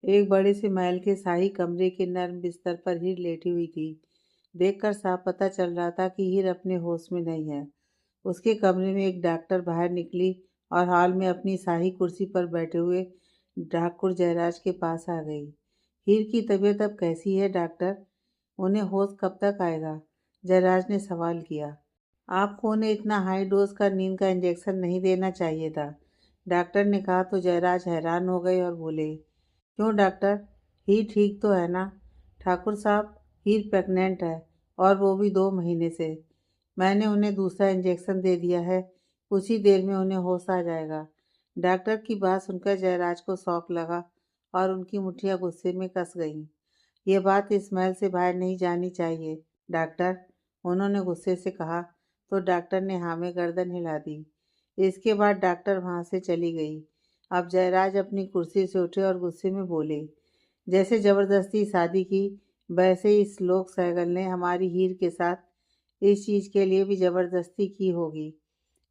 एक बड़े से महल के शाही कमरे के नर्म बिस्तर पर हीर लेटी हुई थी। देखकर साफ पता चल रहा था कि हीर अपने होश में नहीं है। उसके कमरे में एक डॉक्टर बाहर निकली और हॉल में अपनी शाही कुर्सी पर बैठे हुए ठाकुर जयराज के पास आ गई। हीर की तबीयत अब कैसी है डॉक्टर? उन्हें होश कब तक आएगा? जयराज ने सवाल किया। आपको उन्हें इतना हाई डोज का नींद का इंजेक्शन नहीं देना चाहिए था, डॉक्टर ने कहा तो जयराज हैरान हो गए और बोले, क्यों डॉक्टर? हीर ठीक तो है ना? ठाकुर साहब, हीर प्रेग्नेंट है और वो भी 2 महीने से। मैंने उन्हें दूसरा इंजेक्शन दे दिया है। कुछ ही देर में उन्हें होश आ जाएगा। डॉक्टर की बात सुनकर जयराज को शौक लगा और उनकी मुठ्ठियां गुस्से में कस गईं। ये बात इस महल से बाहर नहीं जानी चाहिए डॉक्टर, उन्होंने गुस्से से कहा। तो डॉक्टर ने हाँ में गर्दन हिला दी। इसके बाद डॉक्टर वहां से चली गई। अब जयराज अपनी कुर्सी से उठे और गुस्से में बोले, जैसे जबरदस्ती शादी की, वैसे ही इस लोक सहगल ने हमारी हीर के साथ इस चीज के लिए भी जबरदस्ती की होगी।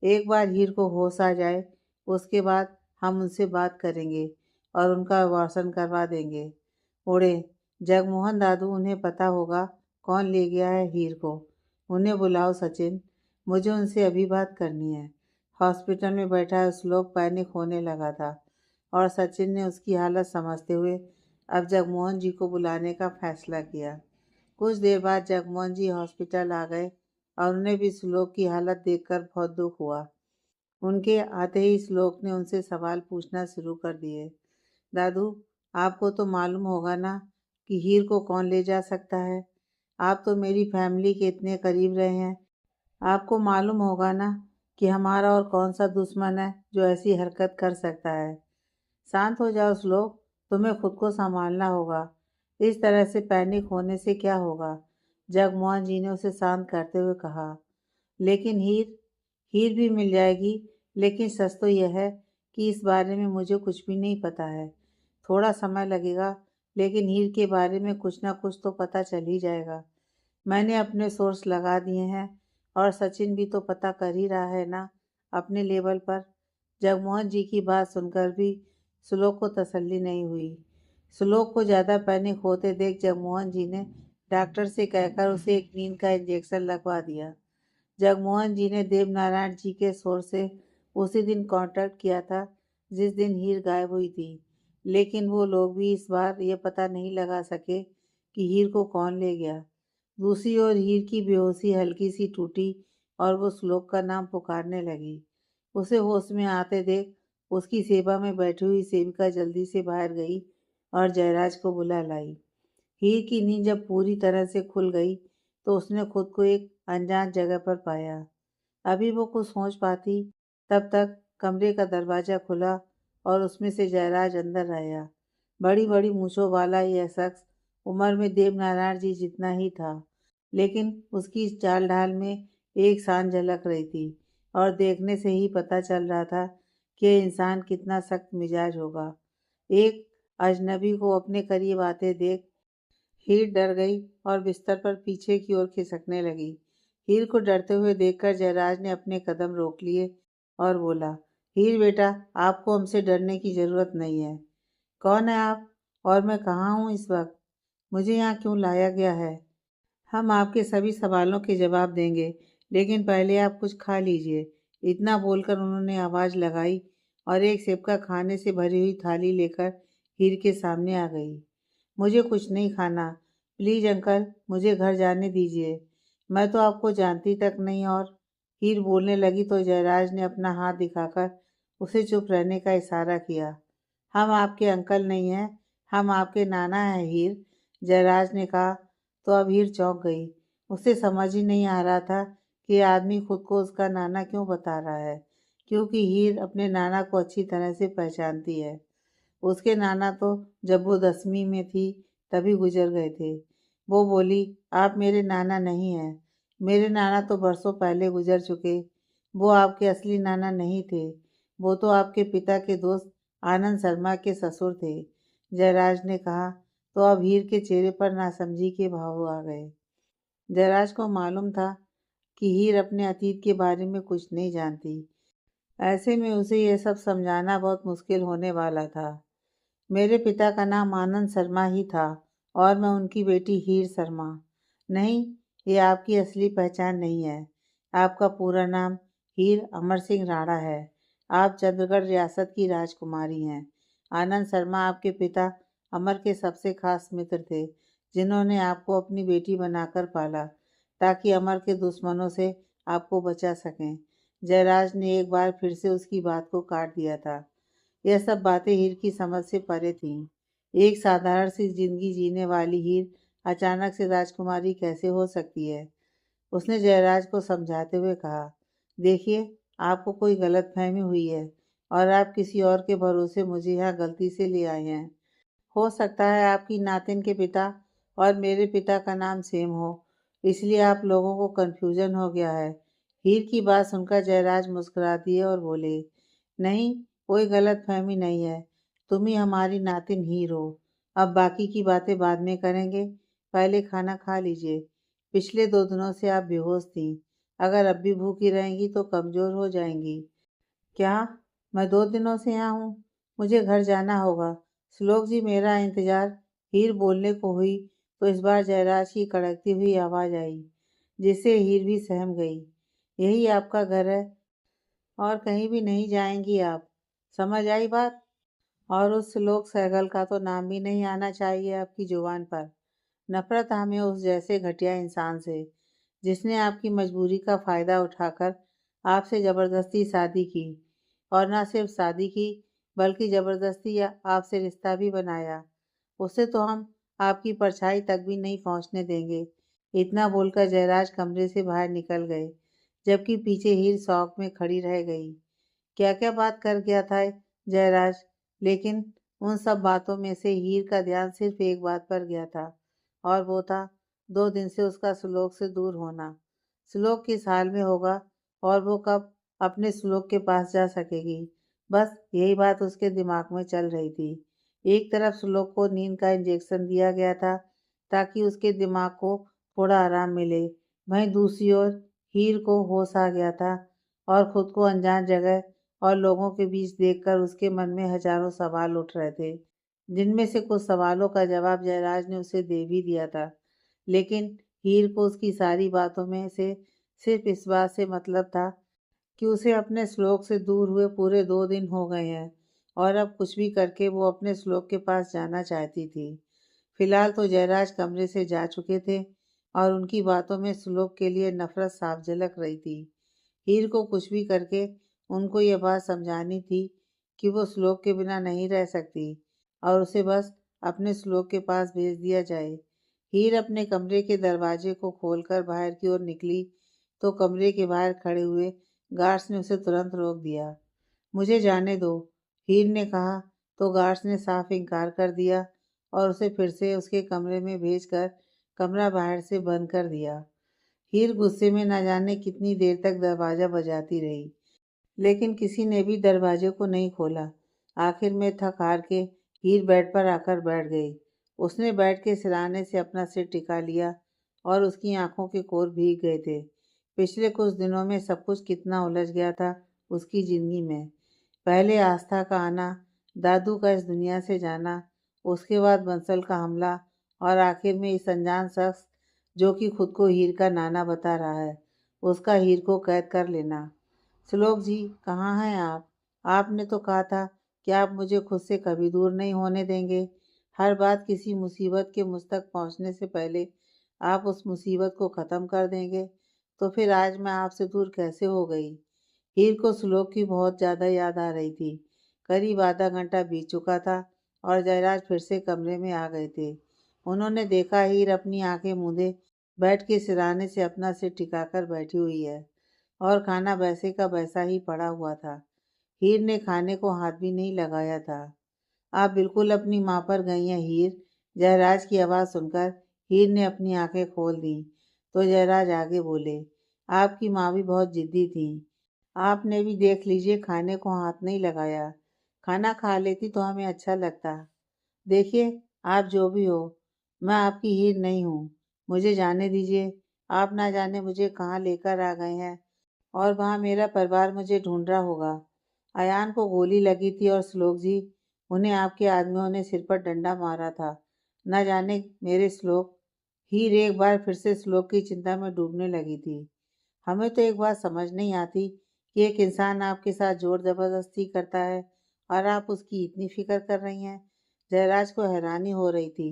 एक बार हीर को होश आ जाए, उसके बाद हम उनसे बात करेंगे और उनका अबॉर्शन करवा देंगे। उड़े जगमोहन दादू, उन्हें पता होगा कौन ले गया है हीर को। उन्हें बुलाओ सचिन, मुझे उनसे अभी बात करनी है। हॉस्पिटल में बैठा श्लोक पैनिक होने लगा था और सचिन ने उसकी हालत समझते हुए अब जगमोहन जी को बुलाने का फैसला किया। कुछ देर बाद जगमोहन जी हॉस्पिटल आ गए और उन्हें भी श्लोक की हालत देखकर बहुत दुख हुआ। उनके आते ही श्लोक ने उनसे सवाल पूछना शुरू कर दिए। दादू, आपको तो मालूम होगा ना कि हीर को कौन ले जा सकता है? आप तो मेरी फैमिली के इतने करीब रहे हैं। आपको मालूम होगा ना कि हमारा और कौन सा दुश्मन है जो ऐसी हरकत कर सकता है। शांत हो जाओ श्लोक, तुम्हें खुद को संभालना होगा। इस तरह से पैनिक होने से क्या होगा? जगमोहन जी ने उसे शांत करते हुए कहा। लेकिन हीर, हीर भी मिल जाएगी, लेकिन सच तो यह है कि इस बारे में मुझे कुछ भी नहीं पता है। थोड़ा समय लगेगा, लेकिन हीर के बारे में कुछ ना कुछ तो पता चल ही जाएगा। मैंने अपने सोर्स लगा दिए हैं और सचिन भी तो पता कर ही रहा है ना, अपने लेवल पर। जगमोहन जी की बात सुनकर भी श्लोक को तसल्ली नहीं हुई। श्लोक को ज़्यादा पैनिक होते देख जगमोहन जी ने डॉक्टर से कहकर उसे एक नींद का इंजेक्शन लगवा दिया। जगमोहन जी ने देवनारायण जी के शोर से उसी दिन कांटेक्ट किया था जिस दिन हीर गायब हुई थी, लेकिन वो लोग भी इस बार ये पता नहीं लगा सके कि हीर को कौन ले गया। दूसरी ओर हीर की बेहोशी हल्की सी टूटी और वो श्लोक का नाम पुकारने लगी। उसे होश में आते देख उसकी सेवा में बैठी हुई सेविका जल्दी से बाहर गई और जयराज को बुला लाई। हीर की नींद जब पूरी तरह से खुल गई तो उसने खुद को एक अनजान जगह पर पाया। अभी वो कुछ सोच पाती तब तक कमरे का दरवाजा खुला और उसमें से जयराज अंदर आया। बड़ी बड़ी मूछों वाला यह शख्स उम्र में देवनारायण जी जितना ही था, लेकिन उसकी चाल ढाल में एक शान झलक रही थी और देखने से ही पता चल रहा था कि यह इंसान कितना सख्त मिजाज होगा। एक अजनबी को अपने करीब आते देख हीर डर गई और बिस्तर पर पीछे की ओर खिसकने लगी। हीर को डरते हुए देखकर जयराज ने अपने कदम रोक लिए और बोला, हीर बेटा, आपको हमसे डरने की जरूरत नहीं है। कौन है आप और मैं कहाँ हूँ इस वक्त? मुझे यहाँ क्यों लाया गया है? हम आपके सभी सवालों के जवाब देंगे, लेकिन पहले आप कुछ खा लीजिए। इतना बोलकर उन्होंने आवाज़ लगाई और एक सिपका खाने से भरी हुई थाली लेकर हीर के सामने आ गई। मुझे कुछ नहीं खाना, प्लीज अंकल, मुझे घर जाने दीजिए। मैं तो आपको जानती तक नहीं। और हीर बोलने लगी तो जयराज ने अपना हाथ दिखाकर उसे चुप रहने का इशारा किया। हम आपके अंकल नहीं हैं, हम आपके नाना हैं हीर, जयराज ने कहा। तो अब हीर चौंक गई। उसे समझ ही नहीं आ रहा था कि ये आदमी खुद को उसका नाना क्यों बता रहा है, क्योंकि हीर अपने नाना को अच्छी तरह से पहचानती है। उसके नाना तो जब वो 10वीं में थी तभी गुजर गए थे। वो बोली, आप मेरे नाना नहीं हैं। मेरे नाना तो बरसों पहले गुजर चुके। वो आपके असली नाना नहीं थे। वो तो आपके पिता के दोस्त आनंद शर्मा के ससुर थे, जयराज ने कहा। तो अब हीर के चेहरे पर नासमझी के भाव आ गए। जयराज को मालूम था कि हीर अपने अतीत के बारे में कुछ नहीं जानती। ऐसे में उसे यह सब समझाना बहुत मुश्किल होने वाला था। मेरे पिता का नाम आनंद शर्मा ही था और मैं उनकी बेटी हीर शर्मा। नहीं, ये आपकी असली पहचान नहीं है। आपका पूरा नाम हीर अमर सिंह राणा है। आप चंद्रगढ़ रियासत की राजकुमारी हैं। आनंद शर्मा आपके पिता अमर के सबसे खास मित्र थे, जिन्होंने आपको अपनी बेटी बनाकर पाला ताकि अमर के दुश्मनों से आपको बचा सकें। जयराज ने एक बार फिर से उसकी बात को काट दिया था। यह सब बातें हीर की समझ से परे थीं। एक साधारण सी जिंदगी जीने वाली हीर अचानक से राजकुमारी कैसे हो सकती है? उसने जयराज को समझाते हुए कहा, देखिए, आपको कोई गलतफहमी हुई है और आप किसी और के भरोसे मुझे यहाँ गलती से ले आए हैं। हो सकता है आपकी नातिन के पिता और मेरे पिता का नाम सेम हो, इसलिए आप लोगों को कन्फ्यूजन हो गया है। हीर की बात सुनकर जयराज मुस्कुरा दिए और बोले, नहीं, कोई गलतफहमी नहीं है। तुम ही हमारी नातिन हीर हो। अब बाकी की बातें बाद में करेंगे। पहले खाना खा लीजिए। पिछले 2 दिनों से आप बेहोश थी। अगर अब भी भूखी रहेंगी तो कमजोर हो जाएंगी। क्या? मैं 2 दिनों से यहाँ हूँ? मुझे घर जाना होगा। श्लोक जी, मेरा इंतजार। हीर बोलने को हुई तो इस बार जयराज की कड़कती हुई आवाज आई, जिससे हीर भी सहम गई। यही आपका घर है और कहीं भी नहीं जाएंगी आप। समझ आई बात? और उस श्लोक सहगल का तो नाम भी नहीं आना चाहिए आपकी जुबान पर। नफरत हमें उस जैसे घटिया इंसान से, जिसने आपकी मजबूरी का फ़ायदा उठाकर आपसे ज़बरदस्ती शादी की, और न सिर्फ शादी की बल्कि ज़बरदस्ती या आपसे रिश्ता भी बनाया। उसे तो हम आपकी परछाई तक भी नहीं पहुंचने देंगे। इतना बोलकर जयराज कमरे से बाहर निकल गए, जबकि पीछे हीर शौक में खड़ी रह गई। क्या क्या बात कर गया था जयराज? लेकिन उन सब बातों में से हीर का ध्यान सिर्फ एक बात पर गया था, और वो था 2 दिन से उसका श्लोक से दूर होना। श्लोक किस हाल में होगा और वो कब अपने श्लोक के पास जा सकेगी? बस यही बात उसके दिमाग में चल रही थी। एक तरफ श्लोक को नींद का इंजेक्शन दिया गया था ताकि उसके दिमाग को थोड़ा आराम मिले, वहीं दूसरी ओर हीर को होश आ गया था और खुद को अनजान जगह और लोगों के बीच देखकर उसके मन में हजारों सवाल उठ रहे थे, जिनमें से कुछ सवालों का जवाब जयराज ने उसे दे भी दिया था। लेकिन हीर को उसकी सारी बातों में से सिर्फ इस बात से मतलब था कि उसे अपने श्लोक से दूर हुए पूरे 2 दिन हो गए हैं और अब कुछ भी करके वो अपने श्लोक के पास जाना चाहती थी। फिलहाल तो जयराज कमरे से जा चुके थे और उनकी बातों में श्लोक के लिए नफरत साफ झलक रही थी। हीर को कुछ भी करके उनको ये बात समझानी थी कि वो श्लोक के बिना नहीं रह सकती और उसे बस अपने श्लोक के पास भेज दिया जाए। हीर अपने कमरे के दरवाजे को खोलकर बाहर की ओर निकली तो कमरे के बाहर खड़े हुए गार्ड्स ने उसे तुरंत रोक दिया। मुझे जाने दो, हीर ने कहा तो गार्ड्स ने साफ इनकार कर दिया और उसे फिर से उसके कमरे में भेजकर कमरा बाहर से बंद कर दिया। हीर गुस्से में न जाने कितनी देर तक दरवाजा बजाती रही, लेकिन किसी ने भी दरवाजे को नहीं खोला। आखिर में थक हार के हीर बेड पर आकर बैठ गई। उसने बेड के सिरहाने से अपना सिर टिका लिया और उसकी आंखों के कोर भीग गए थे। पिछले कुछ दिनों में सब कुछ कितना उलझ गया था उसकी जिंदगी में। पहले आस्था का आना, दादू का इस दुनिया से जाना, उसके बाद बंसल का हमला और आखिर में इस अनजान शख्स, जो कि खुद को हीर का नाना बता रहा है, उसका हीर को कैद कर लेना। श्लोक जी, कहाँ हैं आप? आपने तो कहा था कि आप मुझे खुद से कभी दूर नहीं होने देंगे। हर बात किसी मुसीबत के मुझ तक पहुंचने से पहले आप उस मुसीबत को ख़त्म कर देंगे। तो फिर आज मैं आपसे दूर कैसे हो गई? हीर को श्लोक की बहुत ज़्यादा याद आ रही थी। करीब आधा घंटा बीत चुका था और जयराज फिर से कमरे में आ गए थे। उन्होंने देखा हीर अपनी आंखें मूंदे बेड के सिरहाने से अपना सिर टिकाकर बैठी हुई है और खाना वैसे का वैसा ही पड़ा हुआ था। हीर ने खाने को हाथ भी नहीं लगाया था। आप बिल्कुल अपनी माँ पर गई हैं हीर। जयराज की आवाज़ सुनकर हीर ने अपनी आंखें खोल दी तो जयराज आगे बोले, आपकी माँ भी बहुत जिद्दी थी। आपने भी देख लीजिए, खाने को हाथ नहीं लगाया। खाना खा लेती तो हमें अच्छा लगता। देखिए, आप जो भी हो, मैं आपकी हीर नहीं हूँ। मुझे जाने दीजिए। आप ना जाने मुझे कहाँ लेकर आ गए हैं और वहाँ मेरा परिवार मुझे ढूंढ रहा होगा। अयान को गोली लगी थी और श्लोक जी, उन्हें आपके आदमियों ने सिर पर डंडा मारा था। न जाने मेरे श्लोक। हीर एक बार फिर से श्लोक की चिंता में डूबने लगी थी। हमें तो एक बात समझ नहीं आती कि एक इंसान आपके साथ जोर जबरदस्ती करता है और आप उसकी इतनी फिक्र कर रही हैं। जयराज को हैरानी हो रही थी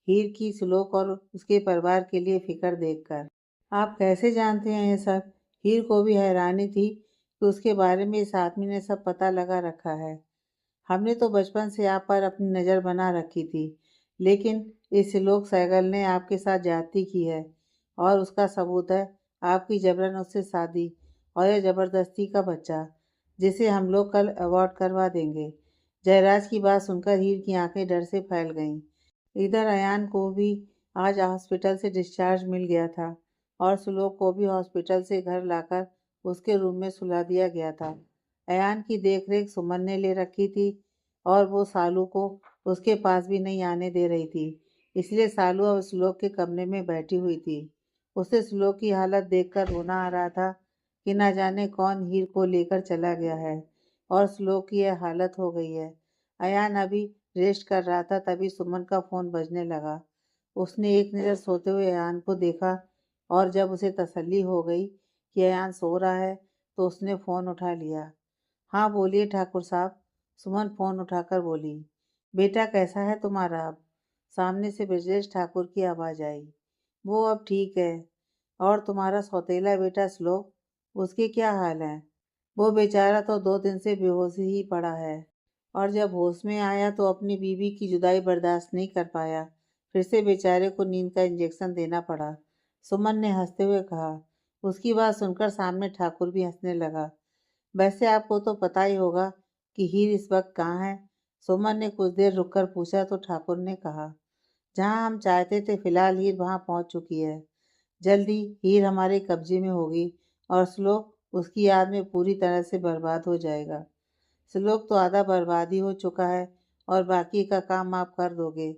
हीर की श्लोक और उसके परिवार के लिए फिक्र देखकर। आप कैसे जानते हैं ये सब? हीर को भी हैरानी थी कि उसके बारे में इस आदमी ने सब पता लगा रखा है। हमने तो बचपन से आप पर अपनी नज़र बना रखी थी, लेकिन इस लोक सहगल ने आपके साथ ज्यादती की है और उसका सबूत है आपकी जबरन उससे शादी और यह जबरदस्ती का बच्चा, जिसे हम लोग कल अवॉर्ड करवा देंगे। जयराज की बात सुनकर हीर की आंखें डर से फैल गईं। इधर अयान को भी आज हॉस्पिटल से डिस्चार्ज मिल गया था और सुलोक को भी हॉस्पिटल से घर लाकर उसके रूम में सुला दिया गया था। अयान की देखरेख सुमन ने ले रखी थी और वो सालू को उसके पास भी नहीं आने दे रही थी, इसलिए सालू अब सुलोक के कमरे में बैठी हुई थी। उसे सुलोक की हालत देखकर रोना आ रहा था कि ना जाने कौन हीर को लेकर चला गया है और सुलोक की यह हालत हो गई है। अयान अभी रेस्ट कर रहा था, तभी सुमन का फोन बजने लगा। उसने एक नज़र सोते हुए अयान को देखा और जब उसे तसल्ली हो गई कि अयान सो रहा है तो उसने फ़ोन उठा लिया। हाँ बोलिए ठाकुर साहब। सुमन फ़ोन उठाकर बोली। बेटा कैसा है तुम्हारा अब? सामने से ब्रजेश ठाकुर की आवाज़ आई। वो अब ठीक है। और तुम्हारा सौतेला बेटा श्लोक, उसके क्या हाल है? वो बेचारा तो 2 दिन से बेहोश ही पड़ा है और जब होश में आया तो अपनी बीवी की जुदाई बर्दाश्त नहीं कर पाया। फिर से बेचारे को नींद का इंजेक्शन देना पड़ा। सुमन ने हंसते हुए कहा। उसकी बात सुनकर सामने ठाकुर भी हंसने लगा। वैसे आपको तो पता ही होगा कि हीर इस वक्त कहाँ है? सुमन ने कुछ देर रुककर पूछा तो ठाकुर ने कहा, जहाँ हम चाहते थे फिलहाल हीर वहाँ पहुँच चुकी है। जल्दी हीर हमारे कब्जे में होगी और श्लोक उसकी याद में पूरी तरह से बर्बाद हो जाएगा। श्लोक तो आधा बर्बाद ही हो चुका है और बाकी का काम आप कर दोगे।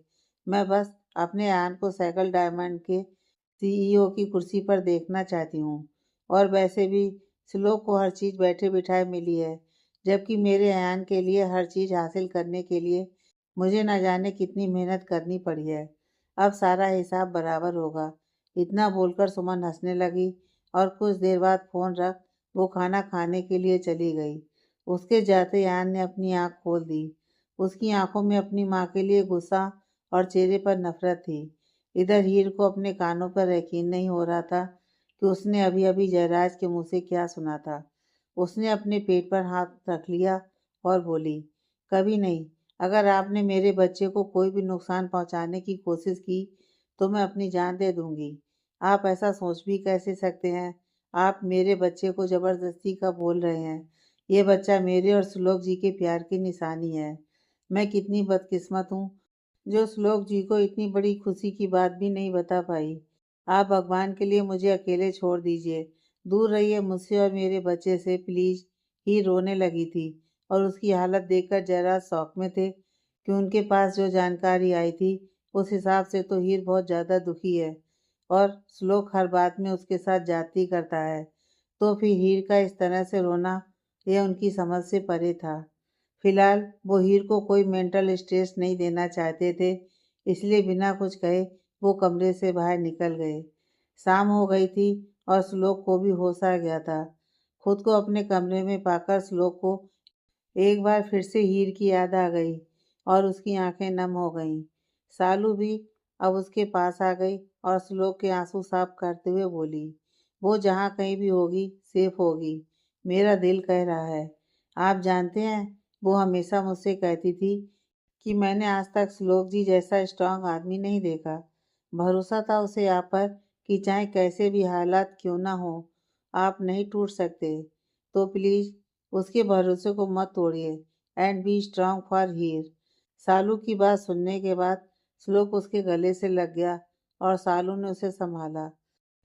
मैं बस अपने आन को सैकल डायमंड के सीईओ की कुर्सी पर देखना चाहती हूँ और वैसे भी श्लोक को हर चीज़ बैठे बिठाए मिली है, जबकि मेरे अयान के लिए हर चीज़ हासिल करने के लिए मुझे न जाने कितनी मेहनत करनी पड़ी है। अब सारा हिसाब बराबर होगा। इतना बोलकर सुमन हंसने लगी और कुछ देर बाद फ़ोन रख वो खाना खाने के लिए चली गई। उसके जाते अयान ने अपनी आँख खोल दी। उसकी आंखों में अपनी माँ के लिए गुस्सा और चेहरे पर नफरत थी। इधर हीर को अपने कानों पर यकीन नहीं हो रहा था कि उसने अभी अभी जयराज के मुंह से क्या सुना था। उसने अपने पेट पर हाथ रख लिया और बोली, कभी नहीं। अगर आपने मेरे बच्चे को कोई भी नुकसान पहुंचाने की कोशिश की तो मैं अपनी जान दे दूंगी। आप ऐसा सोच भी कैसे सकते हैं? आप मेरे बच्चे को जबरदस्ती का बोल रहे हैं। ये बच्चा मेरे और श्लोक जी के प्यार की निशानी है। मैं कितनी बदकिस्मत हूँ जो श्लोक जी को इतनी बड़ी खुशी की बात भी नहीं बता पाई। आप भगवान के लिए मुझे अकेले छोड़ दीजिए। दूर रहिए मुझसे और मेरे बच्चे से प्लीज। ही रोने लगी थी और उसकी हालत देखकर जरा शौक में थे कि उनके पास जो जानकारी आई थी उस हिसाब से तो हीर बहुत ज़्यादा दुखी है और श्लोक हर बात में उसके साथ जाती करता है। तो फिर हीर का इस तरह से रोना यह उनकी समझ से परे था। फिलहाल वो हीर को कोई मेंटल स्ट्रेस नहीं देना चाहते थे, इसलिए बिना कुछ कहे वो कमरे से बाहर निकल गए। शाम हो गई थी और श्लोक को भी होश आ गया था। खुद को अपने कमरे में पाकर श्लोक को एक बार फिर से हीर की याद आ गई और उसकी आंखें नम हो गईं। सालू भी अब उसके पास आ गई और श्लोक के आंसू साफ करते हुए बोली, वो जहाँ कहीं भी होगी सेफ होगी। मेरा दिल कह रहा है। आप जानते हैं, वो हमेशा मुझसे कहती थी कि मैंने आज तक श्लोक जी जैसा स्ट्रांग आदमी नहीं देखा। भरोसा था उसे आप पर कि चाहे कैसे भी हालात क्यों ना हो, आप नहीं टूट सकते। तो प्लीज़ उसके भरोसे को मत तोड़िए एंड बी स्ट्रांग फॉर हीर। सालू की बात सुनने के बाद श्लोक उसके गले से लग गया और सालू ने उसे संभाला।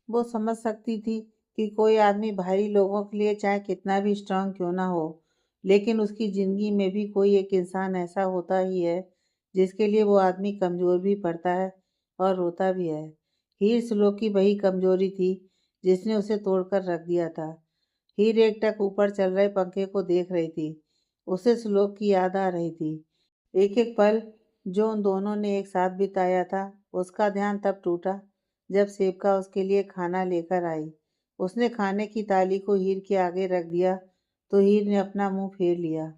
वो समझ सकती थी कि कोई आदमी भारी लोगों के लिए चाहे कितना भी स्ट्रांग क्यों ना हो, लेकिन उसकी ज़िंदगी में भी कोई एक इंसान ऐसा होता ही है जिसके लिए वो आदमी कमज़ोर भी पड़ता है और रोता भी है। हीर श्लोक की वही कमज़ोरी थी जिसने उसे तोड़कर रख दिया था। हीर एकटक ऊपर चल रहे पंखे को देख रही थी। उसे श्लोक की याद आ रही थी। एक एक पल जो उन दोनों ने एक साथ बिताया था, उसका ध्यान तब टूटा जब सेवका उसके लिए खाना लेकर आई। उसने खाने की थाली को हीर के आगे रख दिया तो हीर ने अपना मुंह फेर लिया।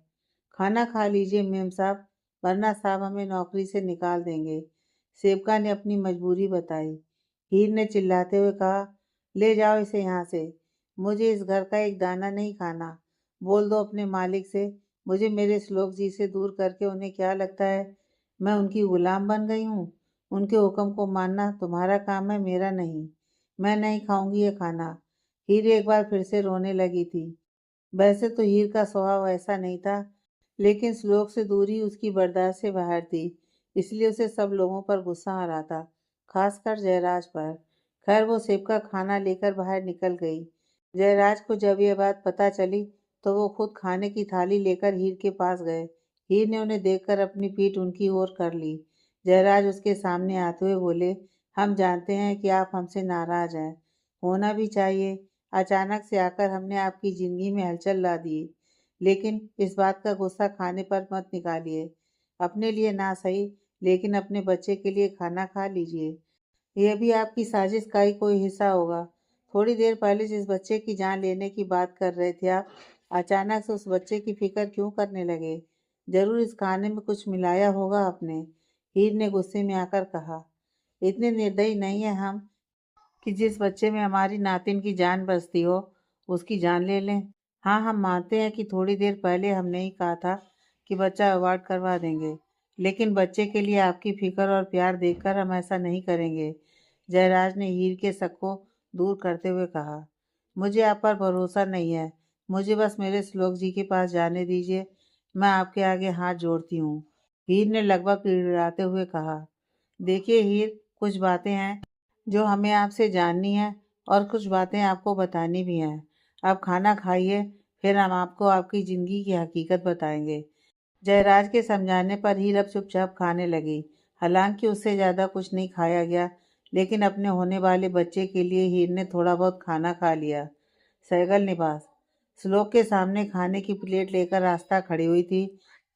खाना खा लीजिए मेम साहब, वरना साहब हमें नौकरी से निकाल देंगे। सेवका ने अपनी मजबूरी बताई। हीर ने चिल्लाते हुए कहा, ले जाओ इसे यहाँ से। मुझे इस घर का एक दाना नहीं खाना। बोल दो अपने मालिक से, मुझे मेरे श्लोक जी से दूर करके उन्हें क्या लगता है मैं उनकी गुलाम बन गई हूँ। उनके हुक्म को मानना तुम्हारा काम है, मेरा नहीं। मैं नहीं खाऊंगी ये खाना। हीर एक बार फिर से रोने लगी थी। वैसे तो हीर का स्वभाव ऐसा नहीं था, लेकिन श्लोक से दूरी उसकी बर्दाश्त से बाहर थी, इसलिए उसे सब लोगों पर गुस्सा आ रहा था, खासकर जयराज पर। खैर वो सेब का खाना लेकर बाहर निकल गई। जयराज को जब यह बात पता चली तो वो खुद खाने की थाली लेकर हीर के पास गए। हीर ने उन्हें देखकर अपनी पीठ उनकी ओर कर ली। जयराज उसके सामने आते हुए बोले, हम जानते हैं कि आप हमसे नाराज हैं, होना भी चाहिए। अचानक से आकर हमने आपकी जिंदगी में हलचल ला दी, लेकिन इस बात का गुस्सा खाने पर मत निकालिए। अपने लिए ना सही, लेकिन अपने बच्चे के लिए खाना खा लीजिए। यह भी आपकी साजिश का ही कोई हिस्सा होगा। थोड़ी देर पहले जिस बच्चे की जान लेने की बात कर रहे थे आप, अचानक से उस बच्चे की फिक्र क्यों करने लगे? जरूर इस खाने में कुछ मिलाया होगा आपने। हीर ने गुस्से में आकर कहा, इतने निर्दयी नहीं है हम कि जिस बच्चे में हमारी नातिन की जान बसती हो उसकी जान ले लें। हाँ, हम मानते हैं कि थोड़ी देर पहले हमने ही कहा था कि बच्चा अवार्ड करवा देंगे, लेकिन बच्चे के लिए आपकी फिक्र और प्यार देखकर हम ऐसा नहीं करेंगे। जयराज ने हीर के शक को दूर करते हुए कहा, मुझे आप पर भरोसा नहीं है। मुझे बस मेरे श्लोक जी के पास जाने दीजिए। मैं आपके आगे हाथ जोड़ती हूँ। हीर ने लगभग गिड़गिड़ाते हुए कहा, देखिए हीर, कुछ बातें हैं जो हमें आपसे जाननी है और कुछ बातें आपको बतानी भी हैं। आप खाना खाइए, फिर हम आपको आपकी ज़िंदगी की हकीकत बताएंगे। जयराज के समझाने पर हीर अब चुपचाप खाने लगी। हालांकि उससे ज़्यादा कुछ नहीं खाया गया, लेकिन अपने होने वाले बच्चे के लिए हीर ने थोड़ा बहुत खाना खा लिया। सैगल निवास। श्लोक के सामने खाने की प्लेट लेकर आस्था खड़ी हुई थी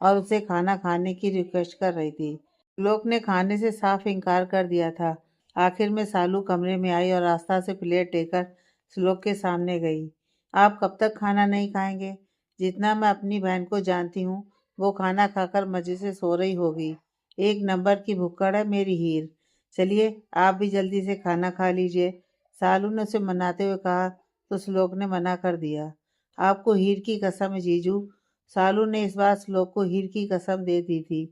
और उसे खाना खाने की रिक्वेस्ट कर रही थी। श्लोक ने खाने से साफ इनकार कर दिया था। आखिर में सालू कमरे में आई और आस्था से प्लेट लेकर श्लोक के सामने गई। आप कब तक खाना नहीं खाएंगे? जितना मैं अपनी बहन को जानती हूँ, वो खाना खाकर मजे से सो रही होगी। एक नंबर की भुक्कड़ है मेरी हीर। चलिए आप भी जल्दी से खाना खा लीजिए। सालू ने उसे मनाते हुए कहा तो श्लोक ने मना कर दिया। आपको हीर की कसम है जीजू। सालू ने इस बार श्लोक को हीर की कसम दे दी थी।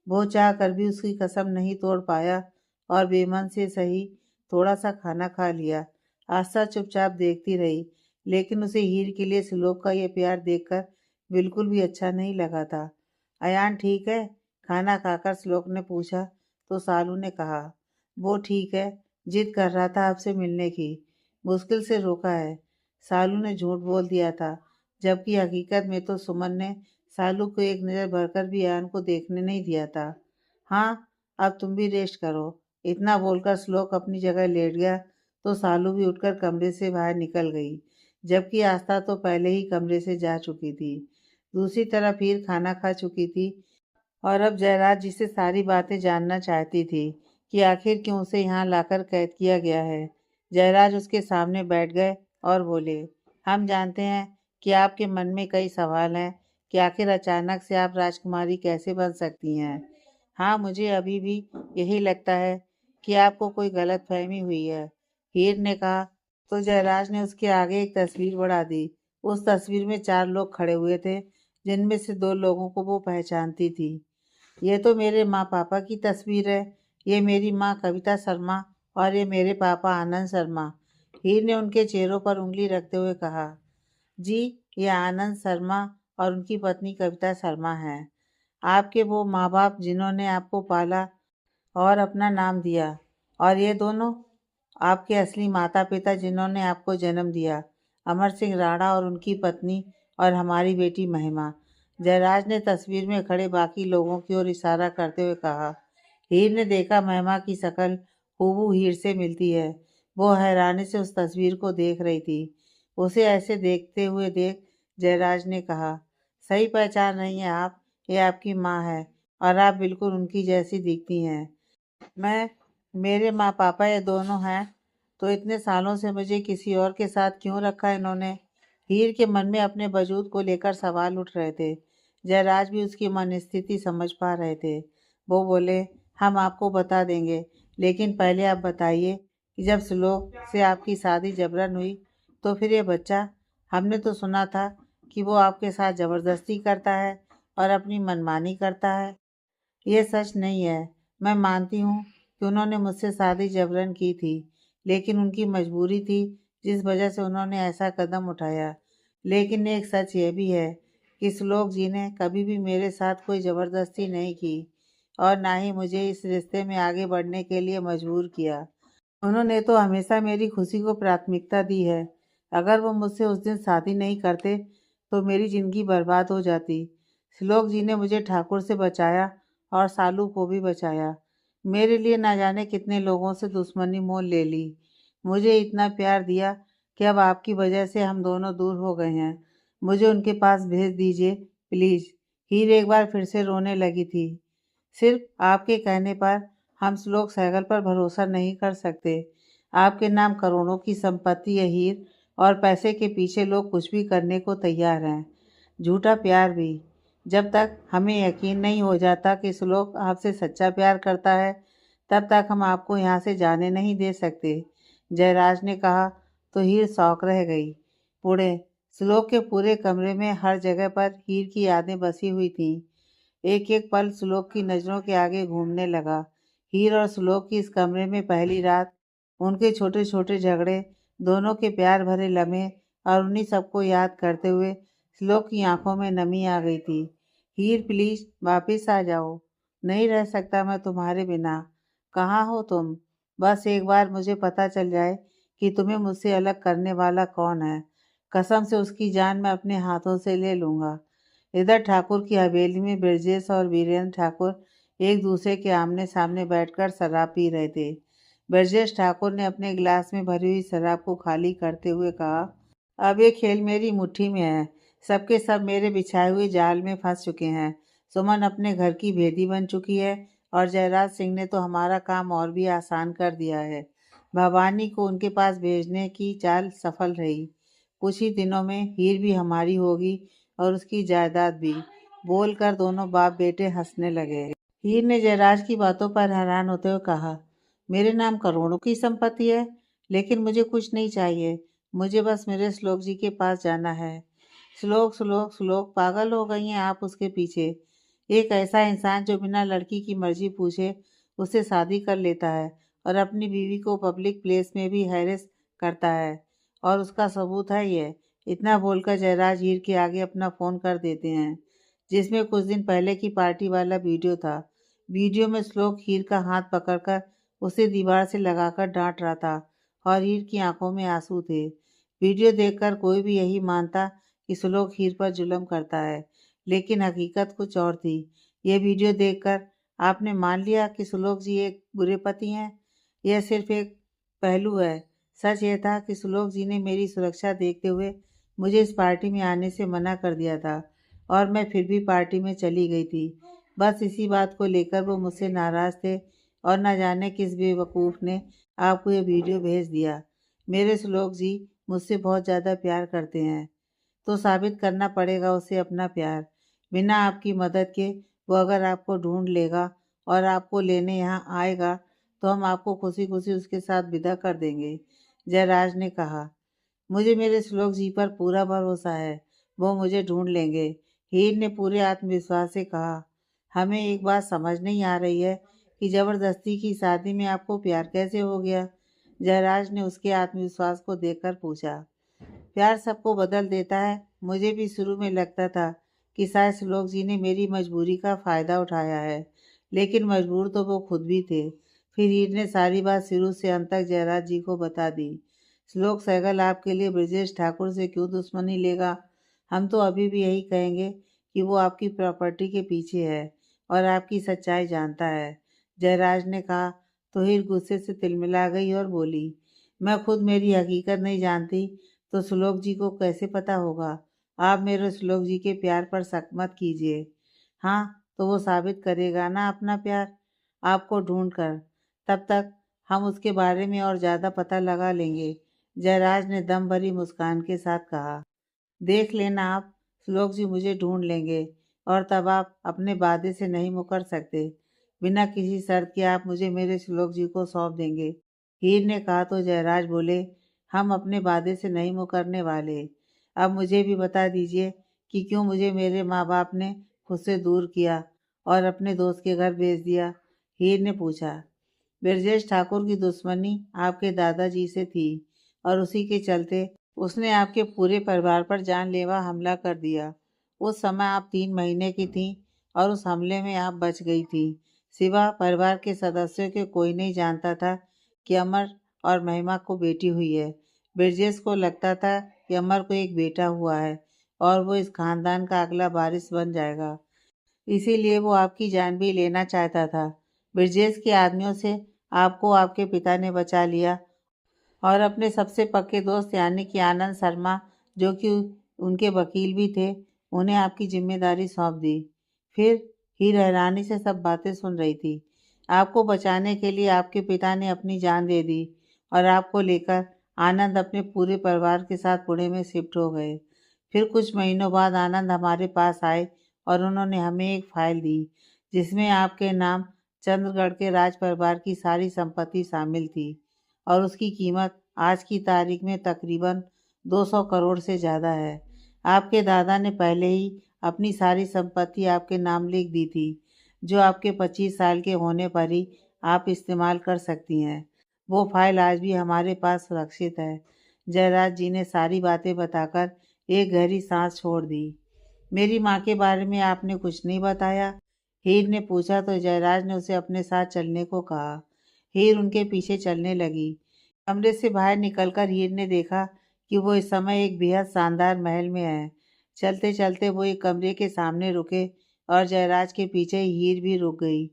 वो चाह कर भी उसकी कसम नहीं तोड़ पाया और बेमन से सही थोड़ा सा खाना खा लिया। आस्था चुपचाप देखती रही, लेकिन उसे हीर के लिए श्लोक का यह प्यार देखकर बिल्कुल भी अच्छा नहीं लगा था। अयान ठीक है? खाना खाकर श्लोक ने पूछा तो सालू ने कहा, वो ठीक है, जिद कर रहा था आपसे मिलने की, मुश्किल से रोका है। सालू ने झूठ बोल दिया था, जबकि हकीकत में तो सुमन ने सालू को एक नज़र भरकर भी अयान को देखने नहीं दिया था। हाँ, अब तुम भी रेस्ट करो। इतना बोलकर श्लोक अपनी जगह लेट गया तो सालू भी उठकर कमरे से बाहर निकल गई, जबकि आस्था तो पहले ही कमरे से जा चुकी थी। दूसरी तरफ हीर खाना खा चुकी थी और अब जयराज जी से सारी बातें जानना चाहती थी कि आखिर क्यों उसे यहाँ लाकर कैद किया गया है। जयराज उसके सामने बैठ गए और बोले, हम जानते हैं कि आपके मन में कई सवाल हैं कि आखिर अचानक से आप राजकुमारी कैसे बन सकती हैं। हाँ, मुझे अभी भी यही लगता है कि आपको कोई गलतफहमी हुई है, हीर ने कहा। तो जयराज ने उसके आगे एक तस्वीर बढ़ा दी। उस तस्वीर में 4 लोग खड़े हुए थे, जिनमें से 2 लोगों को वो पहचानती थी। ये तो मेरे माँ पापा की तस्वीर है। ये मेरी माँ कविता शर्मा और ये मेरे पापा आनंद शर्मा। हीर ने उनके चेहरों पर उंगली रखते हुए कहा, जी, ये आनंद शर्मा और उनकी पत्नी कविता शर्मा हैं। आपके वो माँ बाप जिन्होंने आपको पाला और अपना नाम दिया, और ये दोनों आपके असली माता पिता जिन्होंने आपको जन्म दिया, अमर सिंह राणा और उनकी पत्नी और हमारी बेटी महिमा। जयराज ने तस्वीर में खड़े बाकी लोगों की ओर इशारा करते हुए कहा। हीर ने देखा महिमा की शक्ल हूबहू हीर से मिलती है। वो हैरानी से उस तस्वीर को देख रही थी। उसे ऐसे देखते हुए देख जयराज ने कहा, सही पहचान रही हैं आप, ये आपकी माँ है। और आप बिल्कुल उनकी जैसी दिखती हैं। मैं मेरे माँ पापा ये दोनों हैं, तो इतने सालों से मुझे किसी और के साथ क्यों रखा इन्होंने? हीर के मन में अपने वजूद को लेकर सवाल उठ रहे थे। जयराज भी उसकी मनस्थिति समझ पा रहे थे। वो बोले, हम आपको बता देंगे, लेकिन पहले आप बताइए कि जब श्लोक से आपकी शादी जबरन हुई, तो फिर ये बच्चा, हमने तो सुना था कि वो आपके साथ ज़बरदस्ती करता है और अपनी मनमानी करता है। ये सच नहीं है। मैं मानती हूँ कि उन्होंने मुझसे शादी जबरन की थी, लेकिन उनकी मजबूरी थी जिस वजह से उन्होंने ऐसा कदम उठाया। लेकिन एक सच ये भी है कि श्लोक जी ने कभी भी मेरे साथ कोई ज़बरदस्ती नहीं की और ना ही मुझे इस रिश्ते में आगे बढ़ने के लिए मजबूर किया। उन्होंने तो हमेशा मेरी खुशी को प्राथमिकता दी है। अगर वो मुझसे उस दिन शादी नहीं करते, तो मेरी ज़िंदगी बर्बाद हो जाती। श्लोक जी ने मुझे ठाकुर से बचाया और सालू को भी बचाया। मेरे लिए ना जाने कितने लोगों से दुश्मनी मोल ले ली। मुझे इतना प्यार दिया कि अब आपकी वजह से हम दोनों दूर हो गए हैं। मुझे उनके पास भेज दीजिए, प्लीज़। हीर एक बार फिर से रोने लगी थी। सिर्फ आपके कहने पर हम श्लोक सहगल पर भरोसा नहीं कर सकते। आपके नाम करोड़ों की संपत्ति है हीर, और पैसे के पीछे लोग कुछ भी करने को तैयार हैं, झूठा प्यार भी। जब तक हमें यकीन नहीं हो जाता कि श्लोक आपसे सच्चा प्यार करता है, तब तक हम आपको यहाँ से जाने नहीं दे सकते। जयराज ने कहा। तो हीर शौक रह गई। पुणे श्लोक के पूरे कमरे में हर जगह पर हीर की यादें बसी हुई थीं। एक एक पल श्लोक की नज़रों के आगे घूमने लगा। हीर और श्लोक की इस कमरे में पहली रात, उनके छोटे छोटे झगड़े, दोनों के प्यार भरे लम्हे, और उन्हीं सबको याद करते हुए श्लोक की आंखों में नमी आ गई थी। हीर प्लीज वापस आ जाओ, नहीं रह सकता मैं तुम्हारे बिना। कहाँ हो तुम? बस एक बार मुझे पता चल जाए कि तुम्हें मुझसे अलग करने वाला कौन है, कसम से उसकी जान मैं अपने हाथों से ले लूँगा। इधर ठाकुर की हवेली में ब्रजेश और वीरेंद्र ठाकुर एक दूसरे के आमने सामने बैठकर शराब पी रहे थे। ब्रजेश ठाकुर ने अपने गिलास में भरी हुई शराब को खाली करते हुए कहा, अब ये खेल मेरी मुट्ठी में है। सबके सब मेरे बिछाए हुए जाल में फंस चुके हैं। सुमन अपने घर की भेदी बन चुकी है, और जयराज सिंह ने तो हमारा काम और भी आसान कर दिया है। भवानी को उनके पास भेजने की चाल सफल रही। कुछ ही दिनों में हीर भी हमारी होगी, और उसकी जायदाद भी। बोलकर दोनों बाप बेटे हंसने लगे। हीर ने जयराज की बातों पर हैरान होते हुए कहा, मेरे नाम करोड़ों की संपत्ति है, लेकिन मुझे कुछ नहीं चाहिए। मुझे बस मेरे श्लोक जी के पास जाना है। श्लोक श्लोक श्लोक, पागल हो गई हैं आप उसके पीछे? एक ऐसा इंसान जो बिना लड़की की मर्जी पूछे उससे शादी कर लेता है, और अपनी बीवी को पब्लिक प्लेस में भी हैरेस करता है, और उसका सबूत है ये। इतना बोलकर जयराज हीर के आगे अपना फ़ोन कर देते हैं, जिसमें कुछ दिन पहले की पार्टी वाला वीडियो था। वीडियो में श्लोक हीर का हाथ पकड़कर उसे दीवार से लगाकर डांट रहा था, और हीर की आंखों में आंसू थे। वीडियो देखकर कोई भी यही मानता कि श्लोक हीर पर जुल्म करता है, लेकिन हकीकत कुछ और थी। ये वीडियो देखकर आपने मान लिया कि श्लोक जी एक बुरे पति हैं? यह सिर्फ एक पहलू है। सच ये था कि श्लोक जी ने मेरी सुरक्षा देखते हुए मुझे इस पार्टी में आने से मना कर दिया था, और मैं फिर भी पार्टी में चली गई थी। बस इसी बात को लेकर वो मुझसे नाराज़ थे, और न जाने किस बेवकूफ़ ने आपको ये वीडियो भेज दिया। मेरे श्लोक जी मुझसे बहुत ज़्यादा प्यार करते हैं, तो साबित करना पड़ेगा उसे अपना प्यार। बिना आपकी मदद के वो अगर आपको ढूंढ लेगा और आपको लेने यहाँ आएगा, तो हम आपको खुशी खुशी उसके साथ विदा कर देंगे। जयराज ने कहा, मुझे मेरे श्लोक जी पर पूरा भरोसा है, वो मुझे ढूंढ लेंगे। हीर ने पूरे आत्मविश्वास से कहा, हमें एक बात समझ नहीं आ रही है कि जबरदस्ती की शादी में आपको प्यार कैसे हो गया? जयराज ने उसके आत्मविश्वास को देखकर पूछा। प्यार सबको बदल देता है। मुझे भी शुरू में लगता था कि शायद श्लोक जी ने मेरी मजबूरी का फ़ायदा उठाया है, लेकिन मजबूर तो वो खुद भी थे। फिर हीर ने सारी बात शुरू से अंत तक जयराज जी को बता दी। श्लोक सहगल आपके लिए ब्रजेश ठाकुर से क्यों दुश्मनी लेगा? हम तो अभी भी यही कहेंगे कि वो आपकी प्रॉपर्टी के पीछे है, और आपकी सच्चाई जानता है। जयराज ने कहा। तो हीर गुस्से से तिलमिला गई और बोली, मैं खुद मेरी हकीकत नहीं जानती, तो श्लोक जी को कैसे पता होगा? आप मेरे श्लोक जी के प्यार पर शक मत कीजिए। हाँ, तो वो साबित करेगा ना अपना प्यार आपको ढूंढ कर। तब तक हम उसके बारे में और ज़्यादा पता लगा लेंगे। जयराज ने दम भरी मुस्कान के साथ कहा। देख लेना आप, श्लोक जी मुझे ढूंढ लेंगे और तब आप अपने वादे से नहीं मुकर सकते। बिना किसी शर्त के आप मुझे मेरे श्लोक जी को सौंप देंगे। हीर ने कहा तो जयराज बोले, हम अपने वादे से नहीं मुकरने वाले। अब मुझे भी बता दीजिए कि क्यों मुझे मेरे माँ बाप ने खुद से दूर किया और अपने दोस्त के घर भेज दिया। हीर ने पूछा। ब्रजेश ठाकुर की दुश्मनी आपके दादाजी से थी और उसी के चलते उसने आपके पूरे परिवार पर जानलेवा हमला कर दिया। उस समय आप 3 महीने की थीं और उस हमले में आप बच गई थी। सिवा परिवार के सदस्यों के कोई नहीं जानता था कि अमर और महिमा को बेटी हुई है। ब्रजेश को लगता था कि अमर को एक बेटा हुआ है और वो इस खानदान का अगला वारिस बन जाएगा। इसीलिए वो आपकी जान भी लेना चाहता था। ब्रजेश के आदमियों से आपको आपके पिता ने बचा लिया और अपने सबसे पक्के दोस्त यानी कि आनंद शर्मा, जो कि उनके वकील भी थे, उन्हें आपकी जिम्मेदारी सौंप दी। फिर हीर हैरानी से सब बातें सुन रही थी। आपको बचाने के लिए आपके पिता ने अपनी जान दे दी और आपको लेकर आनंद अपने पूरे परिवार के साथ पुणे में शिफ्ट हो गए। फिर कुछ महीनों बाद आनंद हमारे पास आए और उन्होंने हमें एक फाइल दी जिसमें आपके नाम चंद्रगढ़ के राज परिवार की सारी संपत्ति शामिल थी और उसकी कीमत आज की तारीख में तकरीबन 200 करोड़ से ज़्यादा है। आपके दादा ने पहले ही अपनी सारी संपत्ति आपके नाम लिख दी थी, जो आपके 25 साल के होने पर ही आप इस्तेमाल कर सकती हैं। वो फाइल आज भी हमारे पास सुरक्षित है। जयराज जी ने सारी बातें बताकर एक गहरी सांस छोड़ दी। मेरी माँ के बारे में आपने कुछ नहीं बताया? हीर ने पूछा तो जयराज ने उसे अपने साथ चलने को कहा। हीर उनके पीछे चलने लगी। कमरे से बाहर निकलकर हीर ने देखा कि वो इस समय एक बेहद शानदार महल में है। चलते चलते वो एक कमरे के सामने रुके और जयराज के पीछे हीर भी रुक गई।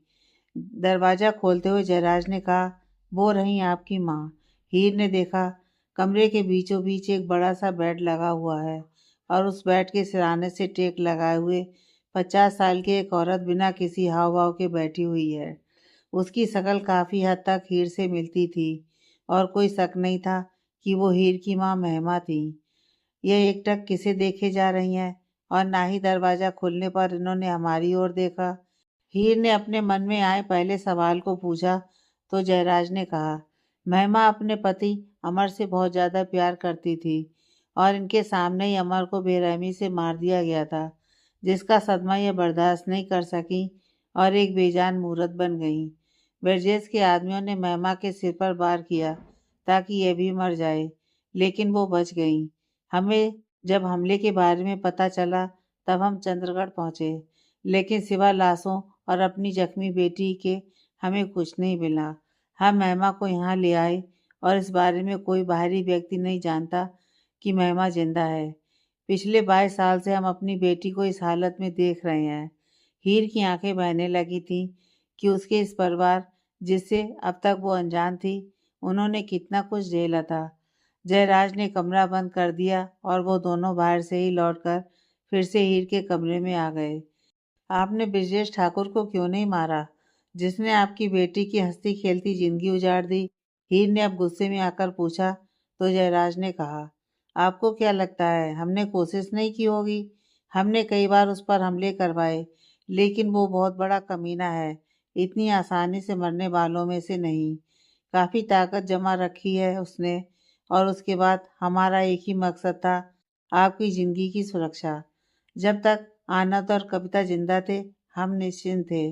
दरवाजा खोलते हुए जयराज ने कहा, वो रही आपकी माँ। हीर ने देखा कमरे के बीचों बीच एक बड़ा सा बेड लगा हुआ है और उस बेड के सिराने से टेक लगाए हुए 50 साल की एक औरत बिना किसी हाव भाव के बैठी हुई है। उसकी शक्ल काफ़ी हद तक हीर से मिलती थी और कोई शक नहीं था कि वो हीर की माँ महिमा थी। ये एकटक किसे देखे जा रही हैं और ना ही दरवाज़ा खुलने पर इन्होंने हमारी ओर देखा। हीर ने अपने मन में आए पहले सवाल को पूछा तो जयराज ने कहा, महिमा अपने पति अमर से बहुत ज़्यादा प्यार करती थी और इनके सामने ही अमर को बेरहमी से मार दिया गया था, जिसका सदमा यह बर्दाश्त नहीं कर सकी और एक बेजान मूरत बन गई। ब्रजेश के आदमियों ने महिमा के सिर पर वार किया ताकि यह भी मर जाए, लेकिन वो बच गई। हमें जब हमले के बारे में पता चला तब हम चंद्रगढ़ पहुंचे, लेकिन सिवा लाशों और अपनी जख्मी बेटी के हमें कुछ नहीं मिला। हम महिमा को यहाँ ले आए और इस बारे में कोई बाहरी व्यक्ति नहीं जानता कि महिमा जिंदा है। पिछले 22 साल से हम अपनी बेटी को इस हालत में देख रहे हैं। हीर की आंखें बहने लगी थीं कि उसके इस परिवार जिससे अब तक वो अनजान थी, उन्होंने कितना कुछ झेला था। जयराज ने कमरा बंद कर दिया और वो दोनों बाहर से ही लौटकर फिर से हीर के कमरे में आ गए। आपने ब्रजेश ठाकुर को क्यों नहीं मारा, जिसने आपकी बेटी की हंसती खेलती जिंदगी उजाड़ दी? हीर ने अब गुस्से में आकर पूछा तो जयराज ने कहा, आपको क्या लगता है हमने कोशिश नहीं की होगी? हमने कई बार उस पर हमले करवाए, लेकिन वो बहुत बड़ा कमीना है, इतनी आसानी से मरने वालों में से नहीं। काफ़ी ताकत जमा रखी है उसने और उसके बाद हमारा एक ही मकसद था, आपकी ज़िंदगी की सुरक्षा। जब तक आनंद और कविता जिंदा थे हम निश्चिंत थे,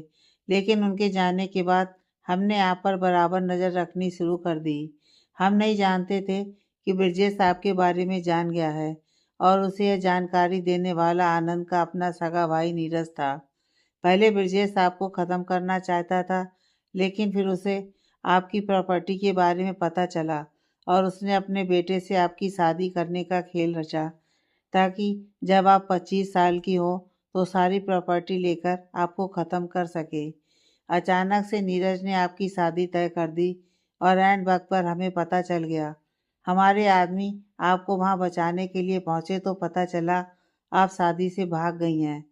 लेकिन उनके जाने के बाद हमने आप पर बराबर नज़र रखनी शुरू कर दी। हम नहीं जानते थे कि ब्रजेश आपके बारे में जान गया है और उसे यह जानकारी देने वाला आनंद का अपना सगा भाई नीरज था। पहले ब्रजेश आपको ख़त्म करना चाहता था, लेकिन फिर उसे आपकी प्रॉपर्टी के बारे में पता चला और उसने अपने बेटे से आपकी शादी करने का खेल रचा, ताकि जब आप 25 साल की हो तो सारी प्रॉपर्टी लेकर आपको ख़त्म कर सके। अचानक से नीरज ने आपकी शादी तय कर दी और ऐन वक्त पर हमें पता चल गया। हमारे आदमी आपको वहाँ बचाने के लिए पहुँचे तो पता चला आप शादी से भाग गई हैं।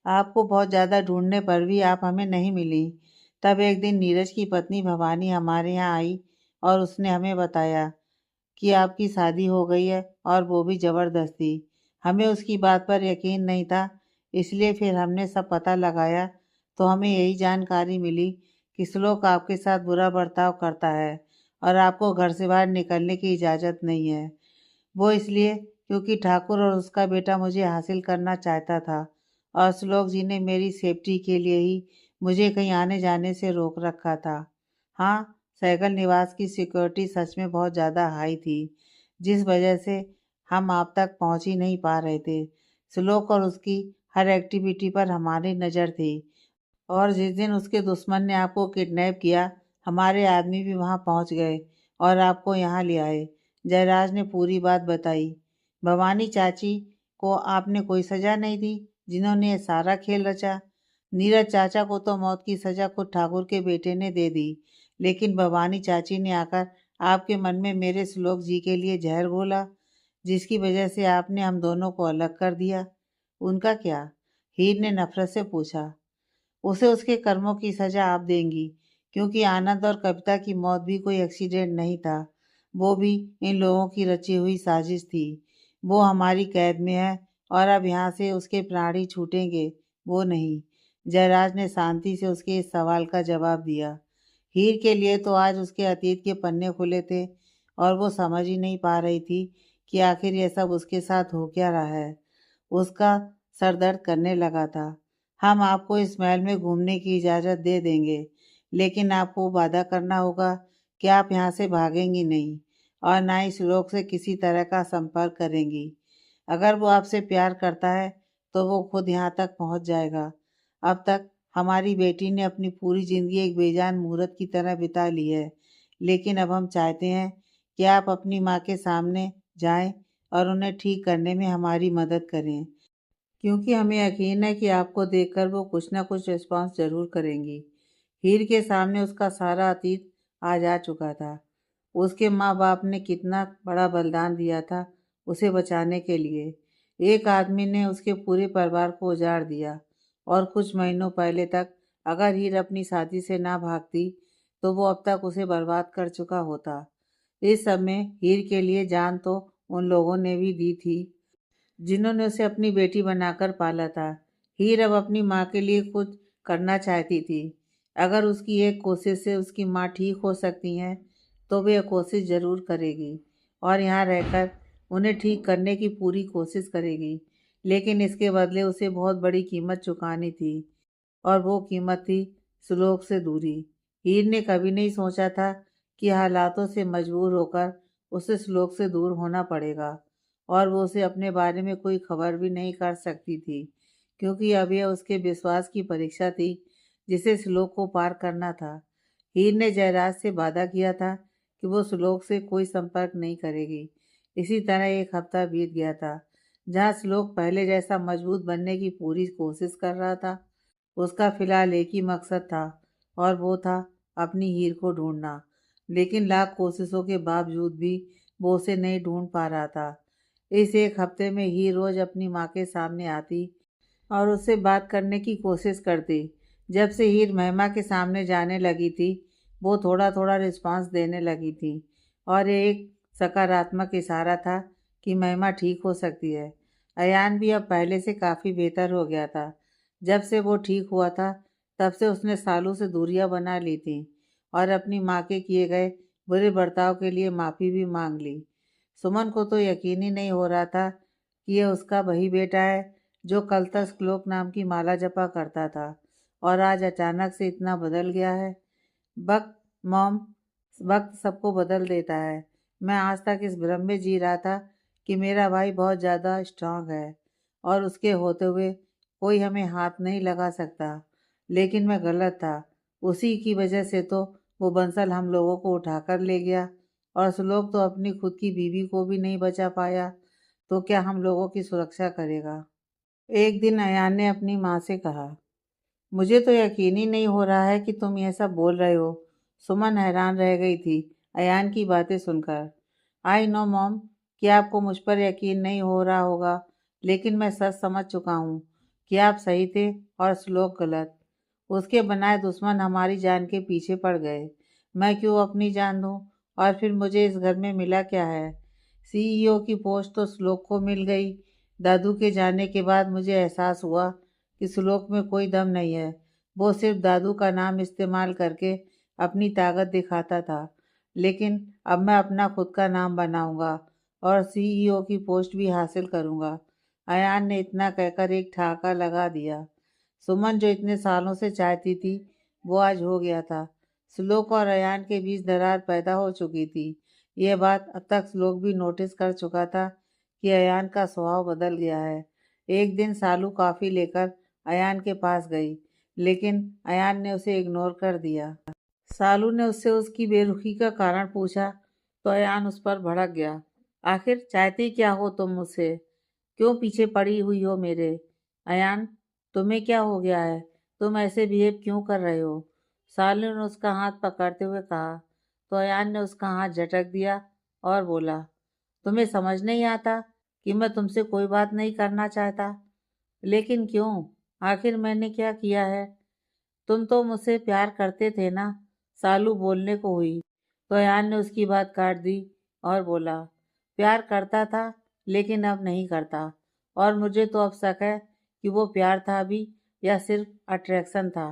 आपको बहुत ज़्यादा ढूंढने पर भी आप हमें नहीं मिली। तब एक दिन नीरज की पत्नी भवानी हमारे यहाँ आई और उसने हमें बताया कि आपकी शादी हो गई है, और वो भी ज़बरदस्ती। हमें उसकी बात पर यकीन नहीं था, इसलिए फिर हमने सब पता लगाया तो हमें यही जानकारी मिली कि श्लोक आपके साथ बुरा बर्ताव करता है और आपको घर से बाहर निकलने की इजाज़त नहीं है। वो इसलिए क्योंकि ठाकुर और उसका बेटा मुझे हासिल करना चाहता था, और श्लोक जी ने मेरी सेफ्टी के लिए ही मुझे कहीं आने जाने से रोक रखा था। हाँ, सैगल निवास की सिक्योरिटी सच में बहुत ज़्यादा हाई थी, जिस वजह से हम आप तक पहुंच ही नहीं पा रहे थे। श्लोक और उसकी हर एक्टिविटी पर हमारी नज़र थी, और जिस दिन उसके दुश्मन ने आपको किडनैप किया, हमारे आदमी भी वहां पहुंच गए और आपको यहाँ ले आए। जयराज ने पूरी बात बताई। भवानी चाची को आपने कोई सजा नहीं दी, जिन्होंने ये सारा खेल रचा। नीरज चाचा को तो मौत की सजा खुद ठाकुर के बेटे ने दे दी, लेकिन भवानी चाची ने आकर आपके मन में मेरे श्लोक जी के लिए जहर घोला, जिसकी वजह से आपने हम दोनों को अलग कर दिया। उनका क्या? हीर ने नफरत से पूछा। उसे उसके कर्मों की सजा आप देंगी, क्योंकि आनंद और कविता की मौत भी कोई एक्सीडेंट नहीं था। वो भी इन लोगों की रची हुई साजिश थी। वो हमारी कैद में है, और अब यहाँ से उसके प्राण ही छूटेंगे, वो नहीं। जयराज ने शांति से उसके इस सवाल का जवाब दिया। हीर के लिए तो आज उसके अतीत के पन्ने खुले थे, और वो समझ ही नहीं पा रही थी कि आखिर यह सब उसके साथ हो क्या रहा है। उसका सर दर्द करने लगा था। हम आपको इस महल में घूमने की इजाज़त दे देंगे, लेकिन आपको वादा करना होगा कि आप यहाँ से भागेंगी नहीं, और ना ही श्लोक से किसी तरह का संपर्क करेंगी। अगर वो आपसे प्यार करता है तो वो खुद यहाँ तक पहुँच जाएगा। अब तक हमारी बेटी ने अपनी पूरी ज़िंदगी एक बेजान मूर्त की तरह बिता ली है, लेकिन अब हम चाहते हैं कि आप अपनी माँ के सामने जाएं और उन्हें ठीक करने में हमारी मदद करें, क्योंकि हमें यकीन है कि आपको देखकर वो कुछ ना कुछ रिस्पॉन्स ज़रूर करेंगी। हीर के सामने उसका सारा अतीत आज आ चुका था। उसके माँ बाप ने कितना बड़ा बलिदान दिया था उसे बचाने के लिए। एक आदमी ने उसके पूरे परिवार को उजाड़ दिया, और कुछ महीनों पहले तक अगर हीर अपनी साथी से ना भागती तो वो अब तक उसे बर्बाद कर चुका होता। इस सब में हीर के लिए जान तो उन लोगों ने भी दी थी जिन्होंने उसे अपनी बेटी बनाकर पाला था। हीर अब अपनी माँ के लिए कुछ करना चाहती थी। अगर उसकी एक कोशिश से उसकी माँ ठीक हो सकती हैं, तो वह कोशिश ज़रूर करेगी, और यहाँ रहकर उन्हें ठीक करने की पूरी कोशिश करेगी। लेकिन इसके बदले उसे बहुत बड़ी कीमत चुकानी थी, और वो कीमत थी श्लोक से दूरी। हीर ने कभी नहीं सोचा था कि हालातों से मजबूर होकर उसे श्लोक से दूर होना पड़ेगा, और वो उसे अपने बारे में कोई खबर भी नहीं कर सकती थी, क्योंकि अब यह उसके विश्वास की परीक्षा थी जिसे श्लोक को पार करना था। हीर ने जयराज से वादा किया था कि वो श्लोक से कोई संपर्क नहीं करेगी। इसी तरह एक हफ्ता बीत गया था, जहाँ श्लोक पहले जैसा मजबूत बनने की पूरी कोशिश कर रहा था। उसका फिलहाल एक ही मकसद था, और वो था अपनी हीर को ढूंढना। लेकिन लाख कोशिशों के बावजूद भी वो उसे नहीं ढूंढ पा रहा था। इस एक हफ्ते में हीर रोज अपनी माँ के सामने आती और उससे बात करने की कोशिश करती। जब से हीर महिमा के सामने जाने लगी थी, वो थोड़ा थोड़ा रिस्पांस देने लगी थी, और ये एक सकारात्मक इशारा था कि महिमा ठीक हो सकती है। अयान भी अब पहले से काफ़ी बेहतर हो गया था। जब से वो ठीक हुआ था, तब से उसने सालों से दूरियां बना ली थी, और अपनी माँ के किए गए बुरे बर्ताव के लिए माफ़ी भी मांग ली। सुमन को तो यकीन ही नहीं हो रहा था कि यह उसका वही बेटा है जो कल तक श्लोक नाम की माला जपा करता था, और आज अचानक से इतना बदल गया है। वक्त मॉम वक्त सबको बदल देता है। मैं आज तक इस भ्रम में जी रहा था कि मेरा भाई बहुत ज़्यादा स्ट्रांग है, और उसके होते हुए कोई हमें हाथ नहीं लगा सकता। लेकिन मैं गलत था। उसी की वजह से तो वो बंसल हम लोगों को उठाकर ले गया, और श्लोक तो अपनी खुद की बीवी को भी नहीं बचा पाया, तो क्या हम लोगों की सुरक्षा करेगा? एक दिन अयान ने अपनी माँ से कहा, मुझे तो यकीन ही नहीं हो रहा है कि तुम यह सब बोल रहे हो। सुमन हैरान रह गई थी अयान की बातें सुनकर। आई नो मॉम कि आपको मुझ पर यकीन नहीं हो रहा होगा, लेकिन मैं सच समझ चुका हूँ कि आप सही थे और श्लोक गलत। उसके बनाए दुश्मन हमारी जान के पीछे पड़ गए। मैं क्यों अपनी जान दूं? और फिर मुझे इस घर में मिला क्या है? सीईओ की पोस्ट तो श्लोक को मिल गई। दादू के जाने के बाद मुझे एहसास हुआ कि श्लोक में कोई दम नहीं है। वो सिर्फ दादू का नाम इस्तेमाल करके अपनी ताकत दिखाता था। लेकिन अब मैं अपना खुद का नाम बनाऊंगा और सीईओ की पोस्ट भी हासिल करूंगा। अयान ने इतना कहकर एक ठहाका लगा दिया। सुमन जो इतने सालों से चाहती थी वो आज हो गया था। श्लोक और अयान के बीच दरार पैदा हो चुकी थी। यह बात अब तक श्लोक भी नोटिस कर चुका था कि अयान का स्वभाव बदल गया है। एक दिन सालू कॉफी लेकर अयान के पास गई, लेकिन अयान ने उसे इग्नोर कर दिया। सालू ने उससे उसकी बेरुखी का कारण पूछा तो अयान उस पर भड़क गया। आखिर चाहती क्या हो तुम मुझसे? क्यों पीछे पड़ी हुई हो मेरे? अयान, तुम्हें क्या हो गया है? तुम ऐसे बिहेव क्यों कर रहे हो? सालू ने उसका हाथ पकड़ते हुए कहा तो अयान ने उसका हाथ झटक दिया और बोला, तुम्हें समझ नहीं आता कि मैं तुमसे कोई बात नहीं करना चाहता? लेकिन क्यों? आखिर मैंने क्या किया है? तुम तो मुझसे प्यार करते थे ना? सालू बोलने को हुई तो अयान ने उसकी बात काट दी और बोला, प्यार करता था लेकिन अब नहीं करता। और मुझे तो अब शक है कि वो प्यार था भी या सिर्फ अट्रैक्शन था,